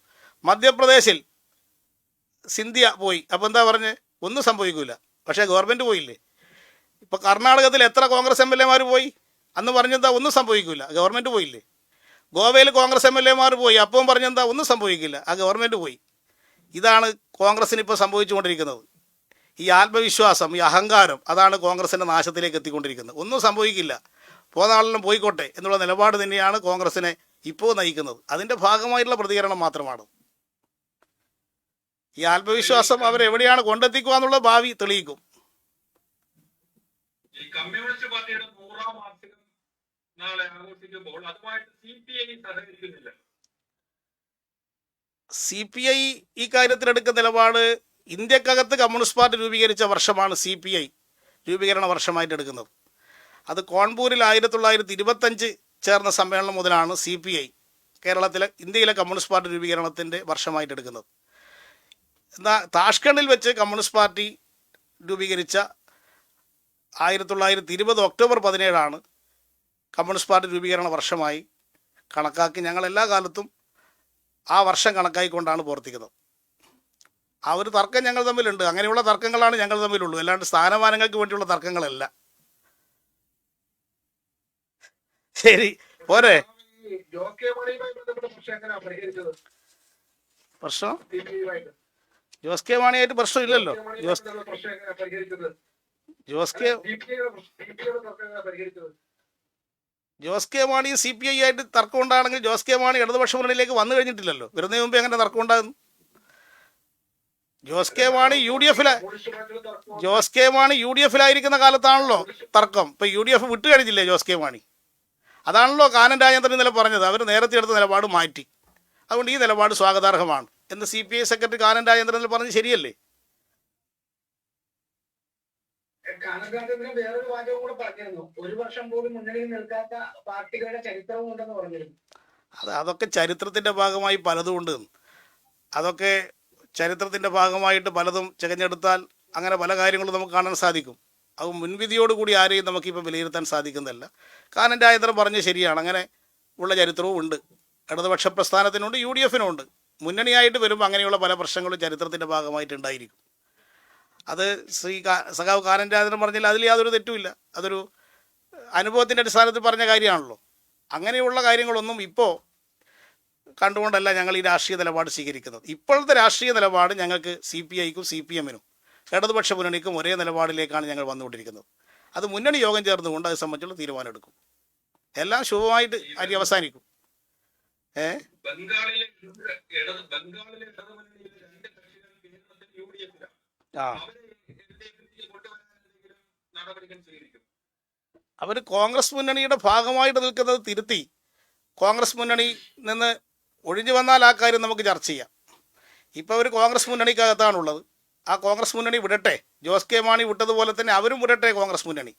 മധ്യപ്രദേശിൽ സിന്ധ്യ പോയി. അപ്പോൾ എന്താ പറഞ്ഞ്? ഒന്നും സംഭവിക്കില്ല. പക്ഷേ ഗവൺമെൻറ് പോയില്ലേ. ഇപ്പോൾ കർണാടകത്തിൽ എത്ര കോൺഗ്രസ് MLA-മാർ പോയി? അന്ന് പറഞ്ഞെന്താ? ഒന്നും സംഭവിക്കില്ല. ഗവൺമെൻറ് പോയില്ലേ. ഗോവയിൽ കോൺഗ്രസ് MLA-മാർ പോയി. അപ്പം പറഞ്ഞെന്താ? ഒന്നും സംഭവിക്കില്ല. ആ ഗവൺമെൻറ് പോയി. ഇതാണ് കോൺഗ്രസ്സിന് ഇപ്പോൾ സംഭവിച്ചുകൊണ്ടിരിക്കുന്നത്. ഈ ആത്മവിശ്വാസം, ഈ അഹങ്കാരം, അതാണ് കോൺഗ്രസിൻ്റെ നാശത്തിലേക്ക് എത്തിക്കൊണ്ടിരിക്കുന്നത്. ഒന്നും സംഭവിക്കില്ല, പോകുന്ന ആളെല്ലാം പോയിക്കോട്ടെ എന്നുള്ള നിലപാട് തന്നെയാണ് കോൺഗ്രസിനെ ഇപ്പോൾ നയിക്കുന്നത്. അതിൻ്റെ ഭാഗമായിട്ടുള്ള പ്രതികരണം മാത്രമാണ്. ഈ ആത്മവിശ്വാസം അവരെവിടെയാണ് കൊണ്ടെത്തിക്കുക എന്നുള്ള ഭാവി തെളിയിക്കും. ഈ കമ്മ്യൂണിസ്റ്റ് പാർട്ടിയുടെ 100ാം വാർഷികം നാളെ ആഘോഷിക്കുമ്പോൾ അതുമായിട്ട് CPI സഹകരിക്കുന്നില്ല. CPI ഈ കാര്യത്തിലെടുക്കുന്ന നിലപാട്, ഇന്ത്യക്കകത്ത് കമ്മ്യൂണിസ്റ്റ് പാർട്ടി രൂപീകരിച്ച വർഷമാണ് CPI രൂപീകരണ വർഷമായിട്ട് എടുക്കുന്നത്. അത് കോൺപൂരിൽ 1925 ചേർന്ന സമ്മേളനം മുതലാണ് CPI ഇന്ത്യയിലെ കമ്മ്യൂണിസ്റ്റ് പാർട്ടി രൂപീകരണത്തിൻ്റെ വർഷമായിട്ട് എടുക്കുന്നത്. എന്നാൽ താഷ്കണ്ടിൽ വെച്ച് കമ്മ്യൂണിസ്റ്റ് പാർട്ടി രൂപീകരിച്ച 1920 ഒക്ടോബർ 17 കമ്മ്യൂണിസ്റ്റ് പാർട്ടി രൂപീകരണ വർഷമായി കണക്കാക്കി ഞങ്ങൾ എല്ലാ കാലത്തും ആ വർഷം കണക്കാക്കിക്കൊണ്ടാണ് പ്രവർത്തിക്കുന്നത്. ആ ഒരു തർക്കം ഞങ്ങൾ തമ്മിലുണ്ട്. അങ്ങനെയുള്ള തർക്കങ്ങളാണ് ഞങ്ങൾ തമ്മിലുള്ളൂ, അല്ലാണ്ട് സ്ഥാനമാനങ്ങൾക്ക് വേണ്ടിയുള്ള തർക്കങ്ങളല്ല. ശരി, പോരെ. ജോസ് കെ മാണിയുമായി ബന്ധപ്പെട്ട പ്രശ്നം എങ്ങനെയാണ് പരിഹരിച്ചത്? പ്രശ്നം CPI-യുമായിട്ട് ജോസ് കെ മാണിയായിട്ട് പ്രശ്നമില്ലല്ലോ. പ്രശ്നം എങ്ങനെയാണ് പരിഹരിച്ചത്? ജോസ് കെ മാണി CPI ആയിട്ട് തർക്കം ഉണ്ടാണെങ്കിൽ ജോസ് കെ മാണി ഇടതുപക്ഷ മുന്നണിയിലേക്ക് വന്നു കഴിഞ്ഞിട്ടില്ലല്ലോ. വരുന്നതിന് മുമ്പേ അങ്ങനെ തർക്കം ഉണ്ടാകുന്നു. ജോസ് കെ മാണി UDF കാലത്താണല്ലോ തർക്കം. ഇപ്പം UDF വിട്ടു കഴിഞ്ഞില്ലേ ജോസ് കെ മാണി? അതാണല്ലോ കാനൻ രാജേന്ദ്രൻ ഇന്നലെ പറഞ്ഞത്. അവർ നേരത്തെ എടുത്ത നിലപാട് മാറ്റി. അതുകൊണ്ട് ഈ നിലപാട് സ്വാഗതാർഹമാണ് എന്ന് CPI സെക്രട്ടറി കാനൻ രാജേന്ദ്രൻ പറഞ്ഞത് ശരിയല്ലേ? കാനന്ദാചന്ദ്രൻ വേറൊരു വാചകം കൂടെ പറഞ്ഞിരുന്നു, ഒരു വർഷം പോലും മുന്നണിയിൽ നിൽക്കാത്ത പാർട്ടികളുടെ ചരിത്രവും ഉണ്ടെന്ന് പറഞ്ഞിരുന്നു. അതൊക്കെ ചരിത്രത്തിൻ്റെ ഭാഗമായി പലതും ഉണ്ട്. അതൊക്കെ ചരിത്രത്തിൻ്റെ ഭാഗമായിട്ട് പലതും തികഞ്ഞെടുത്താൽ അങ്ങനെ പല കാര്യങ്ങളും നമുക്ക് കാണാൻ സാധിക്കും. അത് മുൻവിധിയോടുകൂടി ആരെയും നമുക്കിപ്പോൾ വിലയിരുത്താൻ സാധിക്കുന്നതല്ല. കാനൻ രാജേന്ദ്രൻ പറഞ്ഞത് ശരിയാണ്, അങ്ങനെ ഉള്ള ചരിത്രവും ഉണ്ട്. ഇടതുപക്ഷ പ്രസ്ഥാനത്തിനുണ്ട്, UDF-നും ഉണ്ട്. മുന്നണിയായിട്ട് വരുമ്പോൾ അങ്ങനെയുള്ള പല പ്രശ്നങ്ങളും ചരിത്രത്തിൻ്റെ ഭാഗമായിട്ടുണ്ടായിരിക്കും. അത് സഖാവ് കാനൻ രാജേന്ദ്രൻ പറഞ്ഞാൽ അതിൽ യാതൊരു തെറ്റുമില്ല. അതൊരു അനുഭവത്തിൻ്റെ അടിസ്ഥാനത്തിൽ പറഞ്ഞ കാര്യമാണല്ലോ. അങ്ങനെയുള്ള കാര്യങ്ങളൊന്നും ഇപ്പോൾ കണ്ടുകൊണ്ടല്ല ഞങ്ങൾ ഈ രാഷ്ട്രീയ നിലപാട് സ്വീകരിക്കുന്നത്. ഇപ്പോഴത്തെ രാഷ്ട്രീയ നിലപാട് ഞങ്ങൾക്ക് CPI-ക്കും CPM-നും ഇടതുപക്ഷ മുന്നണിക്കും ഒരേ നിലപാടിലേക്കാണ് ഞങ്ങൾ വന്നുകൊണ്ടിരിക്കുന്നത്. അത് മുന്നണി യോഗം ചേർന്നുകൊണ്ട് അത് സംബന്ധിച്ചുള്ള തീരുമാനം എടുക്കും. എല്ലാം ശുഭമായിട്ട് അരി അവസാനിക്കും. ബംഗാളിലെ ഇടതുമുന്നണിയിലെ 2 കക്ഷികൾ കേരളത്തിൽ UDF-ലാണ്. അവർ കോൺഗ്രസ് മുന്നണിയുടെ ഭാഗമായിട്ട് നിൽക്കുന്നത് തിരുത്തി കോൺഗ്രസ് മുന്നണി നിന്ന് ഒഴിഞ്ഞു വന്നാൽ ആ കാര്യം നമുക്ക് ചർച്ച ചെയ്യാം. ഇപ്പോൾ അവർ കോൺഗ്രസ് മുന്നണിക്കകത്താണുള്ളത്. ആ കോൺഗ്രസ് മുന്നണി വിടട്ടെ. ജോസ് കെ മാണി വിട്ടതുപോലെ തന്നെ അവരും വിടട്ടെ കോൺഗ്രസ് മുന്നണി.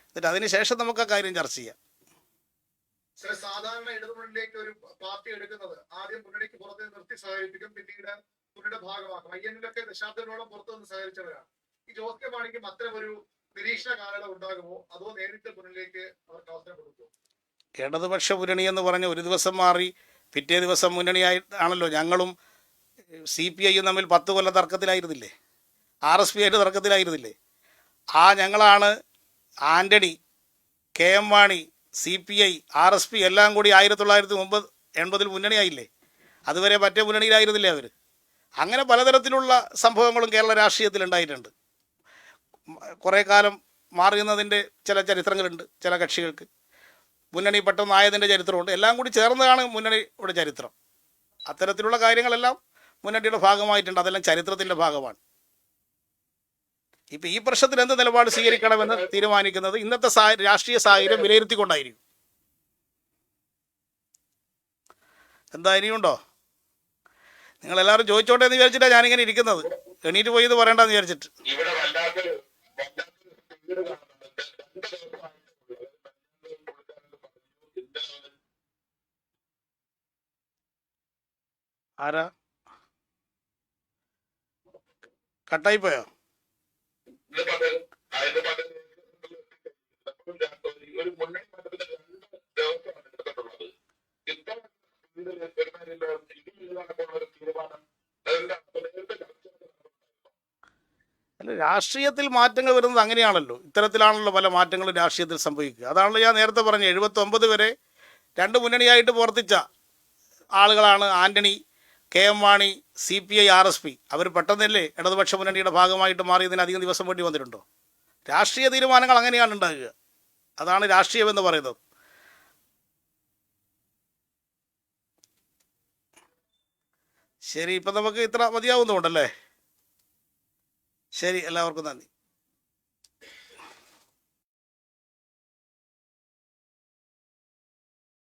എന്നിട്ട് അതിന് ശേഷം നമുക്ക് ആ കാര്യം ചർച്ച ചെയ്യാം. സാധാരണ ഇടതുമുന്നണിയിലേക്ക് ഒരു പാർട്ടി എടുക്കുന്നത് ആദ്യം മുന്നണിക്ക് പുറത്ത് നിർത്തി സഹകരിപ്പിക്കും, പിന്നീട് മുന്നണിയുടെ ഭാഗമാക്കും. IN-ലൊക്കെ ദശാബ്ദങ്ങളോളം പുറത്തു നിന്ന് സഹകരിച്ചവരാണ്. ഈ ജോസ് കെ മാണിക്കും അത്തരം ഒരു നിരീക്ഷണ കാലയളവ് ഉണ്ടാകുമോ, അതോ നേരിട്ട് മുന്നിലേക്ക് അവർക്ക് അവസരം കൊടുക്കുമോ? ഇടതുപക്ഷ മുന്നണി എന്ന് പറഞ്ഞ് ഒരു ദിവസം മാറി പിറ്റേ ദിവസം മുന്നണിയായിട്ടാണല്ലോ. ഞങ്ങളും CPI-യും തമ്മിൽ 10 കൊല്ലം തർക്കത്തിലായിരുന്നില്ലേ? RSP ആയിട്ട് തർക്കത്തിലായിരുന്നില്ലേ? ഞങ്ങളാണ് Antony, KM Mani, CPI, RSP എല്ലാം കൂടി 1980 മുന്നണിയായില്ലേ? അതുവരെ മറ്റേ മുന്നണിയിലായിരുന്നില്ലേ അവർ? അങ്ങനെ പലതരത്തിലുള്ള സംഭവങ്ങളും കേരള രാഷ്ട്രീയത്തിൽ ഉണ്ടായിട്ടുണ്ട്. കുറേ കാലം മാറിയുന്നതിൻ്റെ ചില ചരിത്രങ്ങളുണ്ട്. ചില കക്ഷികൾക്ക് മുന്നണി പെട്ടെന്നായതിൻ്റെ ചരിത്രമുണ്ട്. എല്ലാം കൂടി ചേർന്നതാണ് മുന്നണിയുടെ ചരിത്രം. അത്തരത്തിലുള്ള കാര്യങ്ങളെല്ലാം മുന്നണിയുടെ ഭാഗമായിട്ടുണ്ട്. അതെല്ലാം ചരിത്രത്തിൻ്റെ ഭാഗമാണ്. ഇപ്പം ഈ പ്രശ്നത്തിൽ എന്ത് നിലപാട് സ്വീകരിക്കണമെന്ന് തീരുമാനിക്കുന്നത് ഇന്നത്തെ രാഷ്ട്രീയ സാഹചര്യം വിലയിരുത്തിക്കൊണ്ടായിരിക്കും. എന്താ ഇനിയുണ്ടോ? നിങ്ങളെല്ലാവരും ചോദിച്ചോട്ടെ എന്ന് വിചാരിച്ചിട്ടാണ് ഞാനിങ്ങനെ ഇരിക്കുന്നത്. എണീറ്റ് പോയി എന്ന് പറയണ്ടെന്ന് വിചാരിച്ചിട്ട്. ആരാ കട്ടായിപ്പോയോ? അല്ല, രാഷ്ട്രീയത്തിൽ മാറ്റങ്ങൾ വരുന്നത് അങ്ങനെയാണല്ലോ. ഇത്തരത്തിലാണല്ലോ പല മാറ്റങ്ങളും രാഷ്ട്രീയത്തിൽ സംഭവിക്കുക. അതാണല്ലോ ഞാൻ നേരത്തെ പറഞ്ഞ 79 വരെ 2 മുന്നണിയായിട്ട് പ്രവർത്തിച്ച ആളുകളാണ് Antony, KM Mani, CPI RSP അവർ പെട്ടെന്നല്ലേ ഇടതുപക്ഷ മുന്നണിയുടെ ഭാഗമായിട്ട് മാറിയതിന് അധികം ദിവസം വേണ്ടി വന്നിട്ടുണ്ടോ? രാഷ്ട്രീയ തീരുമാനങ്ങൾ അങ്ങനെയാണ് ഉണ്ടാകുക. അതാണ് രാഷ്ട്രീയമെന്ന് പറയുന്നത്. ശരി, ഇപ്പം നമുക്ക് ഇത്ര മതിയാവുന്നുണ്ടല്ലേ? ശരി, എല്ലാവർക്കും നന്ദി.